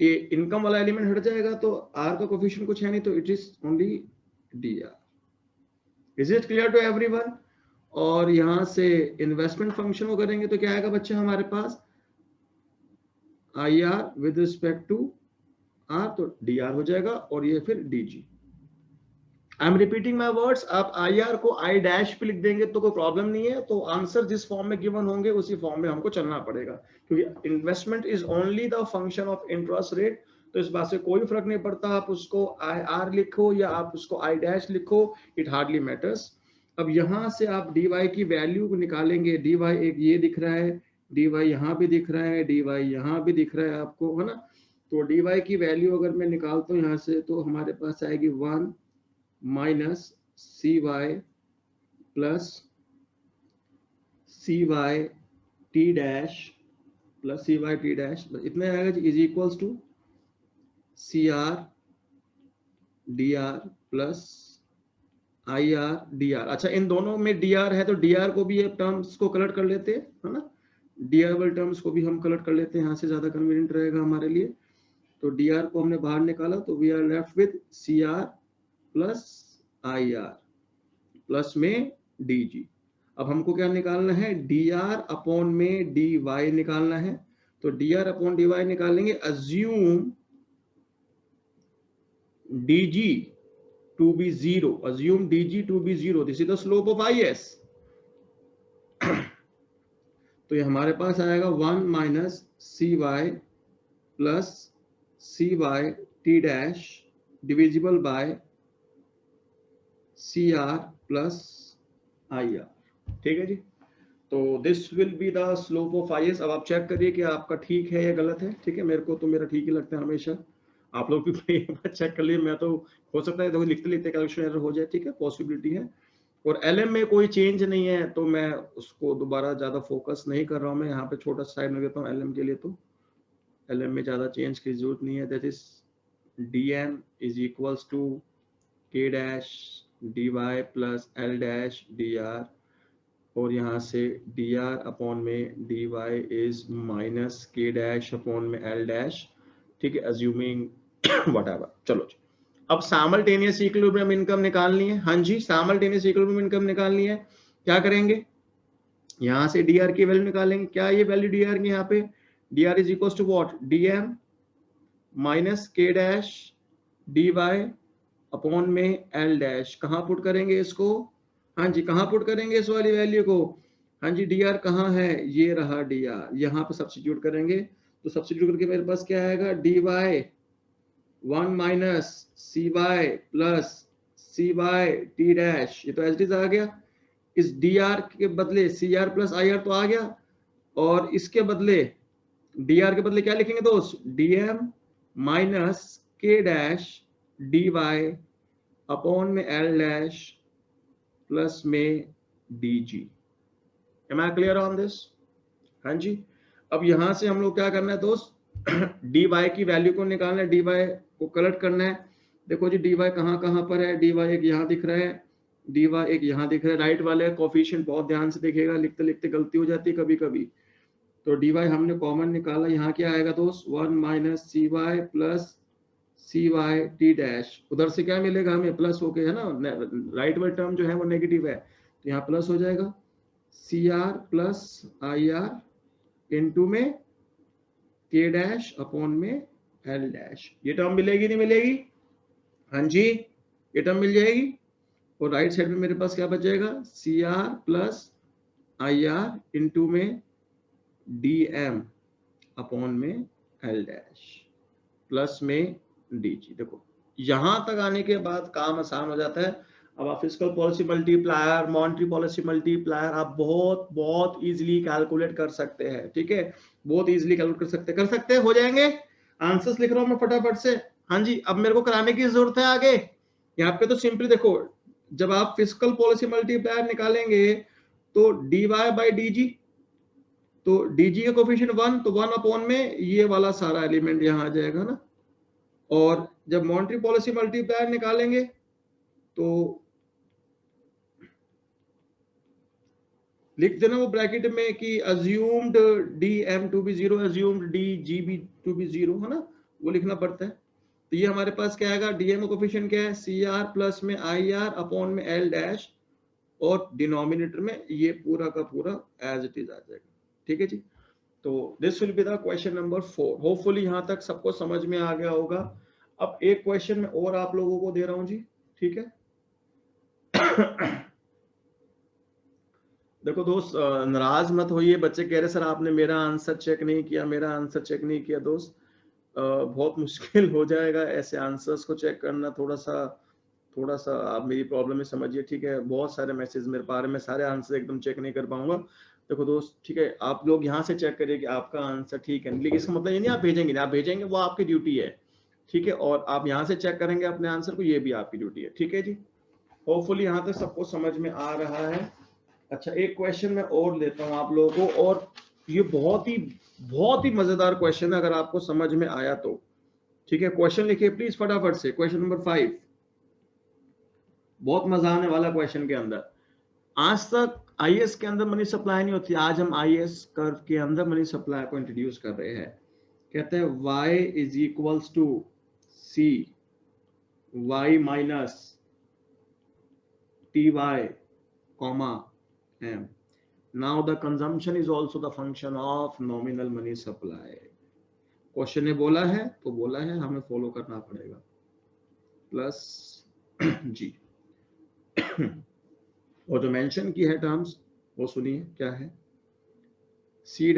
ये इनकम वाला एलिमेंट हट जाएगा तो r का कोफिशिएंट कुछ है नहीं, तो it is only dr। Is it clear to everyone? और यहां से इन्वेस्टमेंट फंक्शन को करेंगे तो क्या आएगा बच्चे हमारे पास, IR with respect to r, तो dr हो जाएगा, और ये फिर dg। I am repeating my words, आप IR को I डैश पे लिख देंगे तो कोई प्रॉब्लम नहीं है, तो आंसर जिस फॉर्म में गिवन होंगे उसी फॉर्म में हमको चलना पड़ेगा, क्योंकि investment is only the function of interest rate. तो इस बात से कोई फर्क नहीं पड़ता आप उसको IR लिखो या आप उसको I डैश लिखो, इट हार्डली मैटर्स। अब यहां से आप dy की वैल्यू को निकालेंगे, dy एक ये दिख रहा है, dy यहाँ भी दिख रहा है, dy यहाँ भी दिख रहा है आपको, है ना? तो dy की वैल्यू अगर मैं निकालता हूँ यहाँ से, तो हमारे पास आएगी 1 minus cy plus cy t dash plus cy t dash, इतना आएगा जी, is equals to cr dr plus ir dr। अच्छा, इन दोनों में dr है तो dr को भी टर्म्स को कलेक्ट कर लेते हैं, है ना? dr वाले टर्म्स को भी हम कलेक्ट कर लेते हैं, यहाँ से ज्यादा कन्वीनियंट रहेगा हमारे लिए। तो dr को हमने बाहर निकाला, तो we are left with cr plus ir plus में dg। अब हमको क्या निकालना है, dr अपॉन में dy निकालना है। तो dr अपॉन dy निकालेंगे, assume dg to be 0, assume dg to be 0, this is the slope of is। तो ये हमारे पास आएगा 1 minus cy plus cy t dash divisible bye cr plus ir। ठीक है जी, तो this will be the slope of is। अब आप चेक करिए कि आपका ठीक है या गलत है। ठीक है, मेरे को तो मेरा ठीक ही लगता है हमेशा, आप लोग भी चेक कर लिए। मैं तो हो सकता है तो लिखते लिखते कैलकुलेशन एरर हो जाए, ठीक है, पॉसिबिलिटी है। और LM में कोई चेंज नहीं है, तो मैं उसको दोबारा ज्यादा फोकस नहीं कर रहा हूँ, मैं यहाँ पे छोटा साइड में देता हूँ LM के लिए। तो LM में ज्यादा चेंज की जरूरत नहीं है, that is dm is equals to k dash dy plus l dash dr, और यहाँ से dr अपॉन में dy is minus k dash upon में l डैश। ठीक है, अज्यूमिंग व्हाटएवर। चलो जी, अब साइमल्टेनियस इक्विलिब्रियम इनकम निकालनी है। हाँ जी, साइमल्टेनियस इक्विलिब्रियम इनकम निकालनी है। क्या करेंगे, यहाँ से dr की वैल्यू निकालेंगे। क्या ये वैल्यू dr की, यहाँ पे dr is equal to what, dm minus k dash dy upon में l डैश। कहाँ पुट करेंगे इसको, हाँ जी, कहाँ पुट करेंगे इस वाली वैल्यू को? हाँ जी, dr कहाँ है, ये रहा dr, यहाँ पे सब्स्टिट्यूट करेंगे। तो सब्स्टिट्यूट करके मेरे पास क्या आएगा, dy 1 minus cy plus cy t dash, ये तो एज इट इज आ गया। इस dr के बदले cr प्लस ir तो आ गया, और इसके बदले dr के बदले क्या लिखेंगे दोस्त, dm minus k dash dy upon में l डैश प्लस में dg। Am I clear on this? हाँ जी। अब यहां से हम लोग क्या करना है दोस्त, dy की वैल्यू को निकालना है, dy को कलेक्ट करना है। देखो जी dy कहाँ पर है, dy एक यहाँ दिख रहा है, dy एक यहाँ दिख रहा है। राइट वाले कोफिशिएंट बहुत ध्यान से देखिएगा, लिखते लिखते गलती हो जाती है कभी कभी। तो dy हमने कॉमन निकाला, यहाँ क्या आएगा दोस्त, 1 minus cy plus cy t dash. उधर से क्या मिलेगा हमें, प्लस होके, है ना, राइट वाला टर्म जो है वो नेगेटिव है, तो यहाँ प्लस हो जाएगा cr प्लस ir इनटू में k डैश अपॉन में l डैश। ये टर्म मिलेगी नहीं मिलेगी, हाँ जी ये टर्म मिल जाएगी। और राइट साइड में मेरे पास क्या बचेगा, cr प्लस ir इनटू में dm अपॉन में l डैश प्लस में dg। देखो यहां तक आने के बाद काम आसान हो जाता है। अब आप fiscal policy multiplier, monetary policy multiplier आप बहुत बहुत इजीली कैलकुलेट कर सकते हैं, ठीक है, बहुत इजीली कैलकुलेट कर सकते हैं, हो जाएंगे। आंसर्स लिख रहा हूं मैं फटाफट से। हाँ जी, अब मेरे को कराने की जरूरत है आगे। यहाँ पे तो सिंपली देखो, जब आप फिस्कल पॉलिसी मल्टीप्लायर निकालेंगे तो dy बाई dg, तो dg का कोफिशिएंट 1, तो 1 अपॉन में ये वाला सारा एलिमेंट यहाँ आ जाएगा ना। और जब मॉनेटरी पॉलिसी मल्टीप्लायर निकालेंगे तो लिख देना वो ब्रैकेट में कि assumed dm to be 0, assumed dgb to be 0, है ना, वो लिखना पड़ता है। तो ये हमारे पास क्या आएगा, dm का कोफिशिएंट क्या है, cr प्लस में ir अपॉन में l डैश, और डिनोमिनेटर में ये पूरा का पूरा एज इट इज आ जाएगा, ठीक है जी। तो this will be the question number 4। Hopefully यहां तक सबको समझ में आ गया होगा। अब एक क्वेश्चन में और आप लोगों को दे रहा हूं जी, ठीक है। देखो दोस्त, नाराज मत होइए, बच्चे कह रहे सर आपने मेरा आंसर चेक नहीं किया, मेरा आंसर चेक नहीं किया। दोस्त बहुत मुश्किल हो जाएगा ऐसे आंसर्स को चेक करना, थोड़ा सा आप मेरी प्रॉब्लम में समझिए, ठीक है। बहुत सारे मैसेज मेरे पास, मैं सारे आंसर एकदम चेक नहीं कर पाऊंगा। देखो दोस्त, ठीक है, आप लोग यहाँ से चेक करिए कि आपका आंसर ठीक है, लेकिन इसका मतलब ये नहीं आप भेजेंगे, आप भेजेंगे वो आपकी ड्यूटी है, ठीक है। और आप यहाँ से चेक करेंगे अपने आंसर को, ये भी आपकी ड्यूटी है, ठीक है जी। होपफुली यहाँ तक सबको समझ में आ रहा है। अच्छा, एक क्वेश्चन मैं और लेता हूँ आप लोगों को, और ये बहुत ही मजेदार क्वेश्चन है अगर आपको समझ में आया तो, ठीक है। क्वेश्चन लिखिए प्लीज फटाफट से, क्वेश्चन नंबर 5, बहुत मजा आने वाला क्वेश्चन के अंदर। आज तक आईएएस के अंदर मनी सप्लाई नहीं होती, आज हम आईएएस कर्व के अंदर मनी सप्लाई को इंट्रोड्यूस कर रहे हैं। कहते हैं y is equals to C y minus T Y comma m. Now the consumption is also the function of nominal money supply. Question ने बोला है तो बोला है, हमें फॉलो करना पड़ेगा, प्लस जी। और जो मेंशन की है टर्म्स वो सुनिए क्या है, C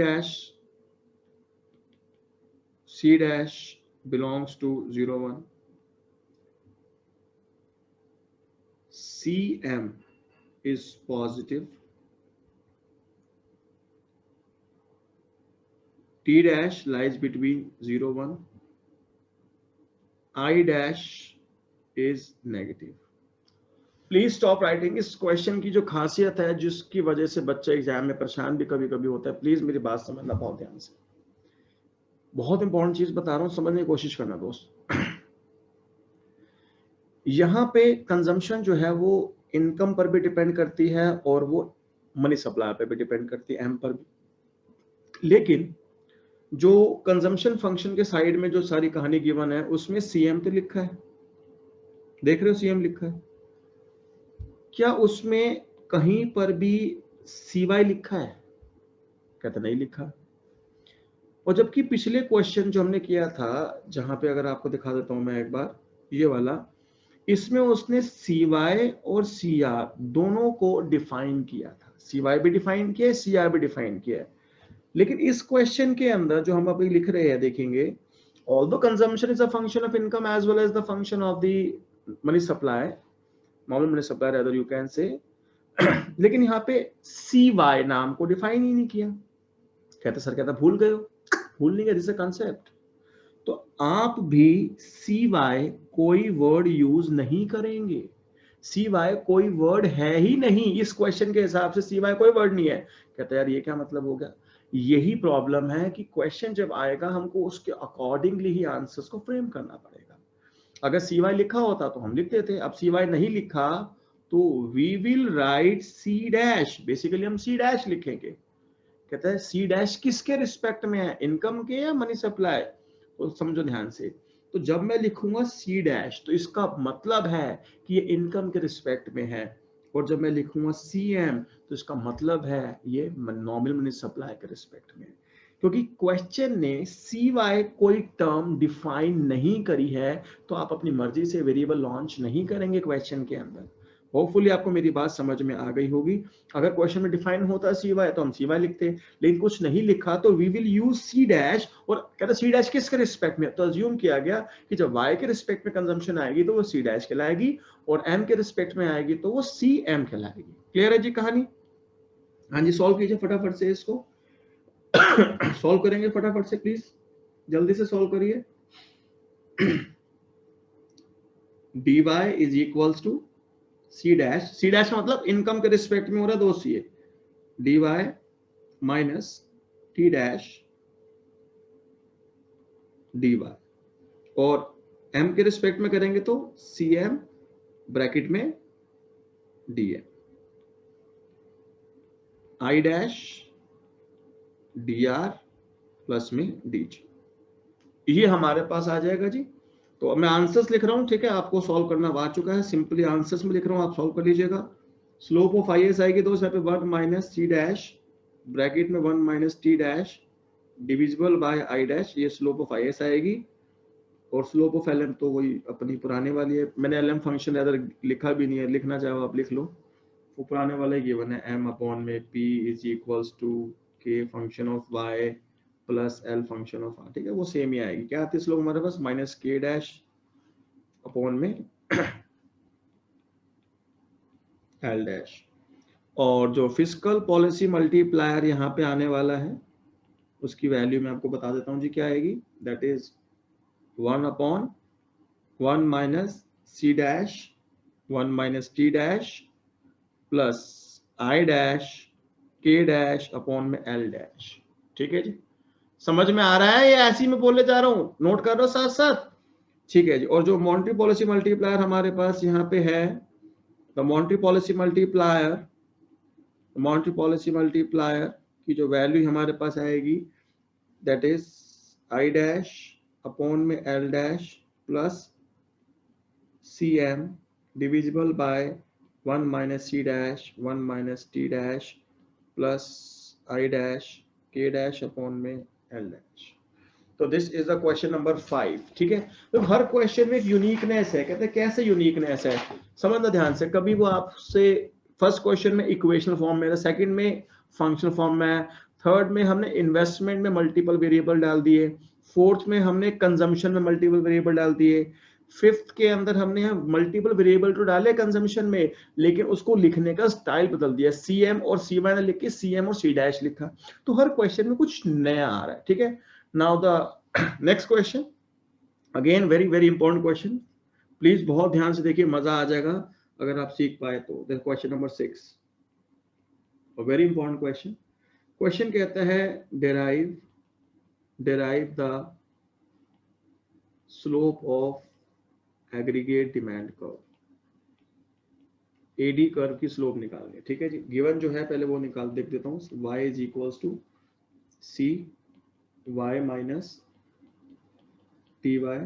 dash belongs to 01, CM is positive, T dash lies between 0-1, I dash is negative. Please stop writing. इस क्वेश्चन की जो खासियत है, जिसकी वजह से बच्चा एग्जाम में परेशान भी कभी कभी होता है, प्लीज मेरी बात समझना बहुत ध्यान से, बहुत इंपॉर्टेंट चीज बता रहा हूं, समझने की कोशिश करना दोस्त। यहाँ पे कंजम्पशन जो है वो इनकम पर भी डिपेंड करती है और वो मनी सप्लाई पर भी डिपेंड करती है, एम पर भी। लेकिन जो कंजम्पशन फंक्शन के साइड में जो सारी कहानी गिवन है उसमें सीएम तो लिखा है, देख रहे हो सीएम लिखा है, क्या उसमें कहीं पर भी सीवाई लिखा है? कहते नहीं लिखा। और जबकि पिछले क्वेश्चन जो हमने किया था, जहां पे अगर आपको दिखा देता हूं मैं एक बार, ये वाला, इसमें उसने सीवाई और सीआर दोनों को डिफाइन किया था, सीवाई भी डिफाइन किया, सीआर भी डिफाइन किया। लेकिन इस क्वेश्चन के अंदर जो हम अभी लिख रहे हैं देखेंगे, although consumption is a function of income as well as the function of the money supply, nominal money supply rather you can say, लेकिन यहाँ पे CY नाम को डिफाइन ही नहीं किया। कहते सर, कहता भूल गए हो? भूल नहीं गए, दिस इज अ कांसेप्ट। तो आप भी सी वाई कोई वर्ड यूज नहीं करेंगे। सी वाई कोई वर्ड है ही नहीं, इस क्वेश्चन के हिसाब से सी वाई कोई वर्ड नहीं है। कहता यार ये क्या मतलब हो गया? यही प्रॉब्लम है कि क्वेश्चन जब आएगा हमको उसके अकॉर्डिंगली ही आंसर्स को फ्रेम करना पड़ेगा। अगर सी वाई लिखा होता तो हम लिखते थे, अब सी वाई नहीं लिखा तो we will write C dash, basically हम सी डैश लिखेंगे। कहता है सी डैश किसके रिस्पेक्ट में है, इनकम के या मनी सप्लाई? तो समझो ध्यान से, तो जब मैं लिखूंगा सी डैश तो इसका मतलब है कि ये इनकम के रिस्पेक्ट में है, और जब मैं लिखूंगा सी एम तो इसका मतलब है ये नॉमिनल मनी सप्लाई के रिस्पेक्ट में। क्योंकि क्वेश्चन ने सी वाई कोई टर्म डिफाइन नहीं करी है, तो आप अपनी मर्जी से वेरिएबल लॉन्च नहीं करेंगे क्वेश्चन के अंदर। होपफुली आपको मेरी बात समझ में आ गई होगी। अगर क्वेश्चन में डिफाइन होता सी वाई तो हम सी वाई लिखते, लेकिन कुछ नहीं लिखा तो we will use C dash. और कहता सी डैश किसके रिस्पेक्ट में, तो अज्यूम किया गया कि जब वाई के रिस्पेक्ट में कंजम्पशन आएगी तो वो सी डैश कहलाएगी, और एम के रिस्पेक्ट में आएगी तो वो सी एम कहलाएगी। क्लियर है जी कहानी? हाँ जी, सॉल्व कीजिए फटाफट से इसको। सॉल्व करेंगे फटाफट से, प्लीज जल्दी से सॉल्व करिए। dy is equals to C dash, C dash मतलब इनकम के रिस्पेक्ट में हो रहा है, दो सी है, dy minus T dash dy, और m के रिस्पेक्ट में करेंगे तो cm ब्रैकेट में dm, i dash dr plus में dg, ये हमारे पास आ जाएगा जी। तो मैं आंसर्स लिख रहा हूं, ठीक है, आपको सॉल्व करना आ चुका है, सिंपली आंसर्स में लिख रहा हूं, आप सॉल्व कर लीजिएगा। स्लोप ऑफ आई एस आएगी, तो यहाँ पे 1 माइनस सी डैश ब्रैकेट में 1 minus T dash divisible bye I dash, ये स्लोप ऑफ आई एस आएगी। और स्लोप ऑफ एल एम तो वही अपनी पुराने वाली है, मैंने एल एम फंक्शन अगर लिखा भी नहीं है, लिखना चाहो आप लिख लो, वो पुराने वाले गिवन है, एम अपॉन में P is equals to K function of Y plus L function of R, ठीक है, वो सेम ही आएगी। क्या आती है स्लोप हमारे पास, माइनस के डैश अपॉन में एल डैश। और जो फिस्कल पॉलिसी मल्टीप्लायर यहाँ पे आने वाला है उसकी वैल्यू मैं आपको बता देता हूँ जी, क्या आएगी, that is 1 upon 1 minus C dash 1 minus T dash plus I dash K dash upon में एल डैश। ठीक है जी, समझ में आ रहा है, ये ऐसे ही मैं बोलने जा रहा हूँ, नोट कर रहा हूँ साथ साथ, ठीक है जी। और जो मॉनेटरी पॉलिसी मल्टीप्लायर हमारे पास यहाँ पे है, द मॉनेटरी पॉलिसी मल्टीप्लायर की जो वैल्यू हमारे पास आएगी that is I dash upon में L dash plus C M divisible by 1 minus C dash 1 minus T dash plus I dash K dash upon में एल डैश। तो this is the question number 5, ठीक है। तो हर question में एक uniqueness है, कहते हैं कैसे यूनिकनेस है, समझना ध्यान से। कभी वो आपसे फर्स्ट क्वेश्चन में इक्वेशनल फॉर्म में, सेकंड में फंक्शनल फॉर्म में, थर्ड में हमने इन्वेस्टमेंट में मल्टीपल वेरिएबल डाल दिए, फोर्थ में हमने कंजम्पशन में मल्टीपल वेरिएबल डाल दिए, फिफ्थ के अंदर हमने मल्टीपल वेरिएबल तो डाले कंजम्पशन में, लेकिन उसको लिखने का स्टाइल बदल दिया, सीएम और सी वाई लिख के सीएम और सी डैश लिखा। तो हर क्वेश्चन में कुछ नया आ रहा है, ठीक है। Now the next question, again very very important question, please बहुत ध्यान से देखिए, मजा आ जाएगा अगर आप सीख पाए तो। Question number 6, very important question. Question कहता है derive the slope of aggregate demand curve, AD curve की स्लोप निकालनी है, ठीक है जी। गिवन जो है पहले वो निकाल देख देता हूँ, y is equals to C Y minus T Y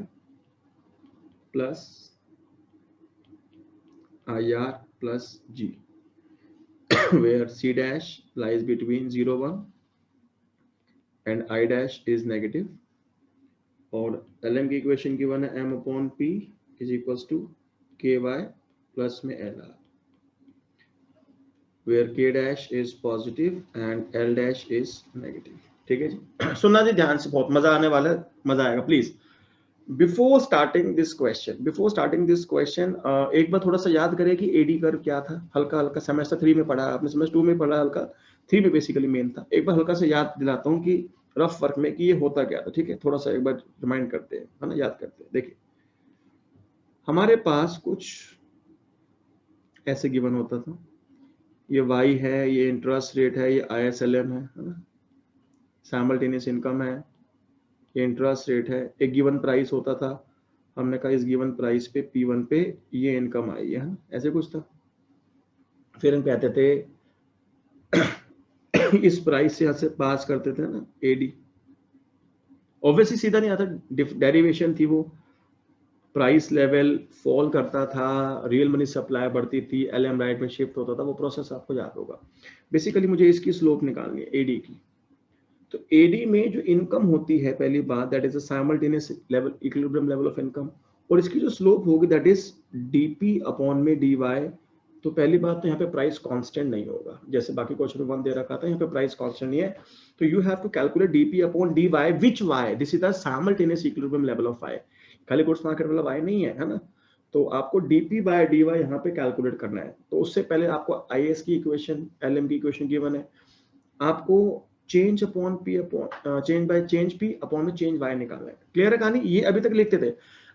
plus I R plus G, where c dash lies between 0 1 and I dash is negative, और lm की इक्वेशन गिवन है m upon p is equals to ky plus में lr, where k dash is positive and l dash is negative। ठीक है जी, सुनना जी ध्यान से, बहुत मजा आने वाला है, मजा आएगा please. Before starting this question एक बार थोड़ा सा याद करें कि एडी कर्व क्या था। हल्का हल्का सेमेस्टर 3 में पढ़ा आपने, सेमेस्टर 2 में पढ़ा, हल्का 3 में बेसिकली मेन था। एक बार हल्का से याद दिलाता हूँ कि रफ वर्क में कि ये होता क्या था। ठीक है, थोड़ा सा एक बार रिमाइंड करते हैं, है ना, याद करते हैं। देखिए हमारे पास कुछ ऐसे गिवन होता था, ये वाई है, ये इंटरेस्ट रेट है, ये ISLM है ना, साइमल्टेनियस इनकम है, ये इंटरेस्ट रेट है, एक गिवन प्राइस होता था। हमने कहा इस गिवन प्राइस पे P1 पे ये इनकम आई है, ऐसे कुछ था। फिर हम कहते थे इस प्राइस से यहाँ से पास करते थे ना एडी, ऑब्वियसली सीधा नहीं आता, डेरिवेशन थी वो। प्राइस लेवल फॉल करता था, रियल मनी सप्लाई बढ़ती थी, LM राइट में शिफ्ट होता था, वो प्रोसेस आपको याद होगा। बेसिकली मुझे इसकी स्लोप निकालनी है एडी की। तो एडी में जो इनकम होती है, पहली बात, that is a simultaneous level, equilibrium level of income, और इसकी जो स्लोप होगी दैट इज डीपी अपॉन में dy। तो पहली बात तो यहाँ पे प्राइस कांस्टेंट नहीं होगा, जैसे बाकी क्वेश्चन में 1 दे रखा था, यहाँ पे प्राइस कांस्टेंट नहीं है। तो you have to calculate DP upon dy, which y, this is the simultaneous equilibrium level of y। खाली गुड्स मार्केट वाला y नहीं है ना। तो आपको डीपी बाय dy यहाँ पे कैलकुलेट करना है। तो उससे पहले आपको IS की इक्वेशन, LM की इक्वेशन गिवन है, आपको change upon P upon change by change P upon में चेंज वाई निकालना है। क्लियर है कहानी? ये अभी तक लिखते थे।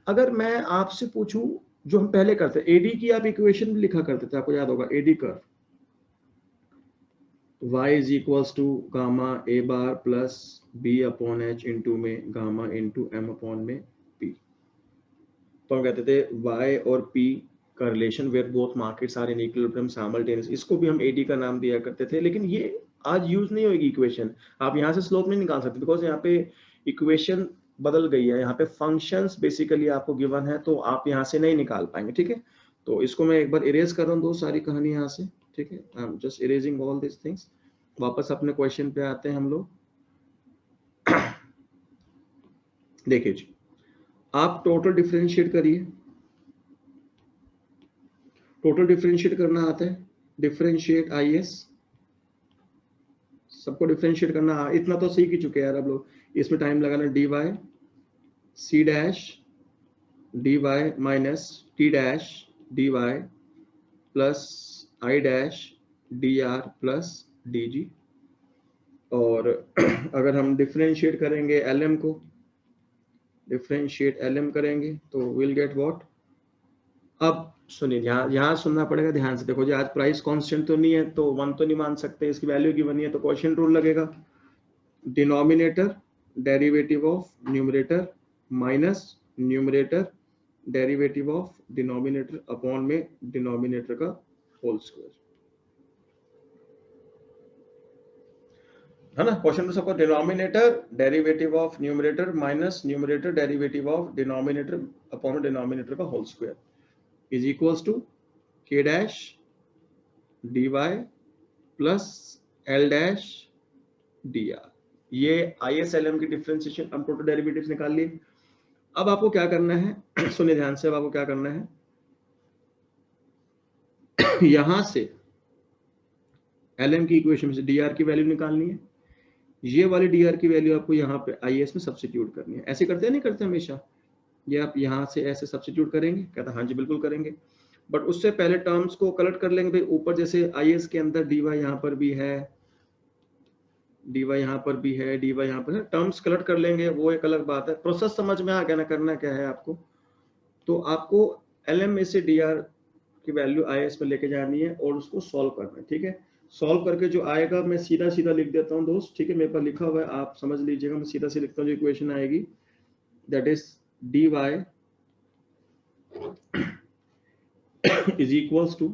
अगर मैं आपसे पूछूं जो हम पहले करते, एडी की आप इक्वेशन भी लिखा करते थे, आपको याद होगा AD curve, y is equals to gamma A bar plus B upon H into में गामा इंटू एम अपॉन में पी। तो हम कहते थे y और p का relation where both markets are in equilibrium simultaneous, इसको भी हम एडी का नाम दिया करते थे। लेकिन ये आज यूज नहीं होगी इक्वेशन, आप यहाँ से स्लोप नहीं निकाल सकते, बिकॉज यहाँ पे इक्वेशन बदल गई है। यहाँ पे फंक्शंस बेसिकली आपको गिवन है, तो आप यहाँ से नहीं निकाल पाएंगे। ठीक है, तो इसको मैं एक बार इरेज कर रहा हूँ, दो सारी कहानी यहाँ से। ठीक है, I am just erasing all this things. वापस अपने क्वेश्चन पे आते हैं हम लोग। देखिए जी, आप टोटल डिफरेंशिएट करिए, टोटल डिफरेंशिएट करना आता है, डिफरेंशिएट IS, सबको डिफरेंशिएट करना इतना तो सीख ही चुके हैं यार आप लोग। इसमें टाइम लगाना, dy c dash dy minus t dash dy plus i dash dr plus dg। और अगर हम डिफरेंशिएट करेंगे LM को, डिफरेंशिएट LM करेंगे तो विल गेट व्हाट। अब सुनिए, यहाँ सुनना पड़ेगा ध्यान से। देखो जी, आज प्राइस कांस्टेंट तो नहीं है, तो 1 तो नहीं मान सकते, इसकी वैल्यू की बनी है, तो क्वोशिएंट रूल लगेगा। Denominator derivative of numerator minus numerator derivative of denominator upon में डिनोमिनेटर का होल स्क्वायर, है ना। क्वेश्चन में सबको denominator derivative of numerator minus numerator derivative of denominator upon denominator का whole square is equals to k dash dy plus l dash dr। ये ISLM की differentiation, अब टोटल डेरिवेटिव्स निकाल लिए। अब आपको क्या करना है सुनिए ध्यान से, अब आपको क्या करना है, यहां से LM की इक्वेशन में से dr की वैल्यू निकालनी है। ये वाली dr की वैल्यू आपको यहाँ पे IS में सब्स्टिट्यूट करनी है। ऐसे करते हैं, नहीं करते हमेशा, ये आप यहाँ से ऐसे सब्स्टिट्यूट करेंगे, कहता हाँ जी बिल्कुल करेंगे, बट उससे पहले टर्म्स को कलेक्ट कर लेंगे भाई। ऊपर जैसे IS के अंदर dy यहाँ पर भी है, dy यहाँ पर भी है, dy यहाँ पर है, टर्म्स कलेक्ट कर लेंगे, वो एक अलग बात है। प्रोसेस समझ में आ गया ना, करना क्या है आपको। तो आपको LM में से dr की वैल्यू IS में लेके जानी है और उसको सॉल्व करना है। ठीक है, सॉल्व करके जो आएगा मैं सीधा सीधा लिख देता हूँ दोस्त। ठीक है, मेरे पास लिखा हुआ है, आप समझ लीजिएगा, मैं सीधा से लिखता हूँ। जो इक्वेशन आएगी that is dy is equals to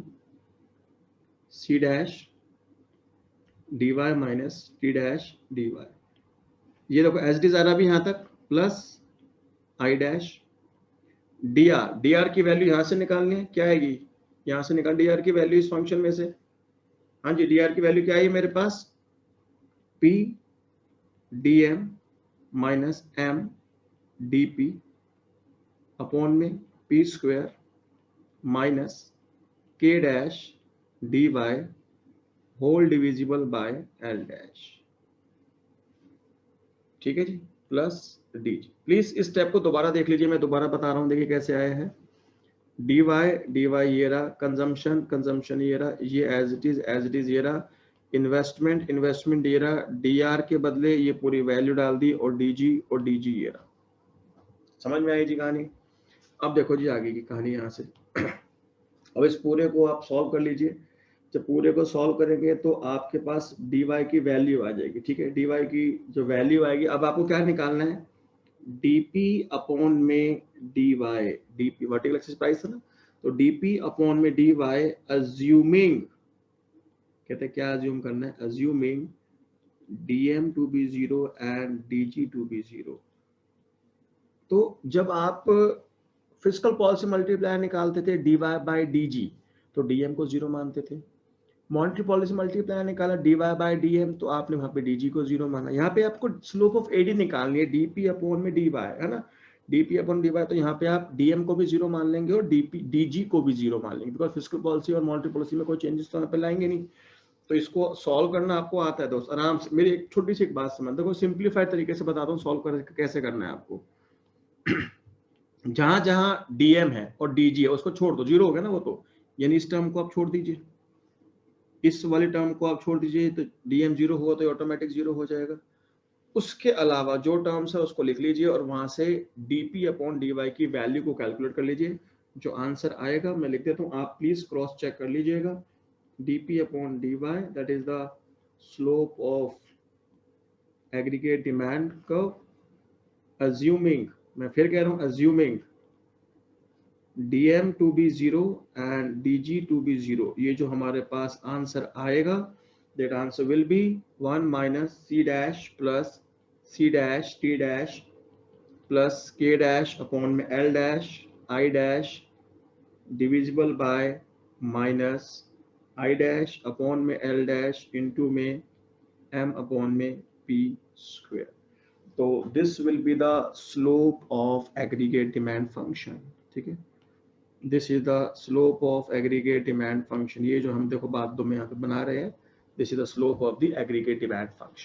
c dash dy minus t dash dy। ये देखो एच डी आ रहा भी यहाँ तक, प्लस i डैश dr की वैल्यू यहाँ से निकालनी है, क्या आएगी, यहाँ से निकाल dr की वैल्यू इस फंक्शन में से। हाँ जी, dr की वैल्यू क्या आई मेरे पास, p dm minus m dp upon में p square minus k dash dy whole divisible by l dash. ठीक है जी, प्लस डी जी। प्लीज इस स्टेप को दोबारा देख लीजिए, मैं दोबारा बता रहा हूँ, देखिए कैसे आया है। डी वाई ये रहा, कंजम्पशन ये रहा, ये एज इट इज ये रहा, इन्वेस्टमेंट ये रहा, डी आर के बदले ये पूरी वैल्यू डाल दी, और डी जी ये रहा। समझ में आई जी कहानी? अब देखो जी आगे की कहानी यहाँ से। अब इस पूरे को आप सॉल्व कर लीजिए। जब पूरे को सॉल्व करेंगे तो आपके पास डी वाई की वैल्यू आ जाएगी, ठीक है। डी वाई की जो वैल्यू आएगी, अब आपको क्या निकालना है, डीपी अपॉन में D Y, DP vertical axis price है ना, तो डीपी अपॉन में डी वाई, अज्यूमिंग, कहते हैं क्या अज्यूम करना है, assuming DM to be zero and DG to be zero. तो जब आप फिस्कल पॉलिसी मल्टीप्लायर निकालते थे D Y by D G, तो डीएम को जीरो मानते थे। मॉनेटरी पॉलिसी मल्टीप्लायर निकाला D Y by D M, तो आपने वहां पे डीजी को जीरो माना। यहाँ पे आपको स्लोप ऑफ एडी निकालनी है, डीपी अपॉन में डी वाई, है ना, डीपी अपॉन डी वाई, तो यहाँ पे आप डीएम को भी जीरो मान लेंगे और डीपी डीजी को भी जीरो मान लेंगे, बिकॉज फिस्कल पॉलिसी और मॉनेटरी पॉलिसी में कोई चेंजेस तो यहाँ पे लाएंगे नहीं। तो इसको सॉल्व करना आपको आता है दोस्त, आराम से। मेरी एक छोटी सी एक बात समझ, देखो सिंप्लीफाइड तरीके से बताता हूँ सॉल्व कर कैसे करना है आपको। जहां जहां डीएम है और डीजी है उसको छोड़ दो, जीरो हो गया ना वो, तो यानी इस टर्म को आप छोड़ दीजिए, इस वाली टर्म को आप छोड़ दीजिए, तो डीएम जीरो होगा तो ऑटोमेटिक जीरो हो जाएगा। उसके अलावा जो टर्म्स है उसको लिख लीजिए और वहां से डीपी अपॉन डीवाई की वैल्यू को कैलकुलेट कर लीजिए। जो आंसर आएगा मैं लिख देता हूँ, आप प्लीज क्रॉस चेक कर लीजिएगा। DP upon DY that is the slope of aggregate demand curve, assuming, मैं फिर कह रहा हूँ assuming dm to be zero and dg to be zero. ये जो हमारे पास आंसर आएगा, that answer will be 1 minus c dash plus c dash t dash plus k dash upon में l dash i dash divisible by minus i dash upon में l dash into में m upon में p square. तो this will be the slope of aggregate demand function, ठीक है। This is the slope of aggregate demand function. ये जो हम देखो बात दो में यहाँ पे बना रहे हैं, this is the slope of the aggregate demand function.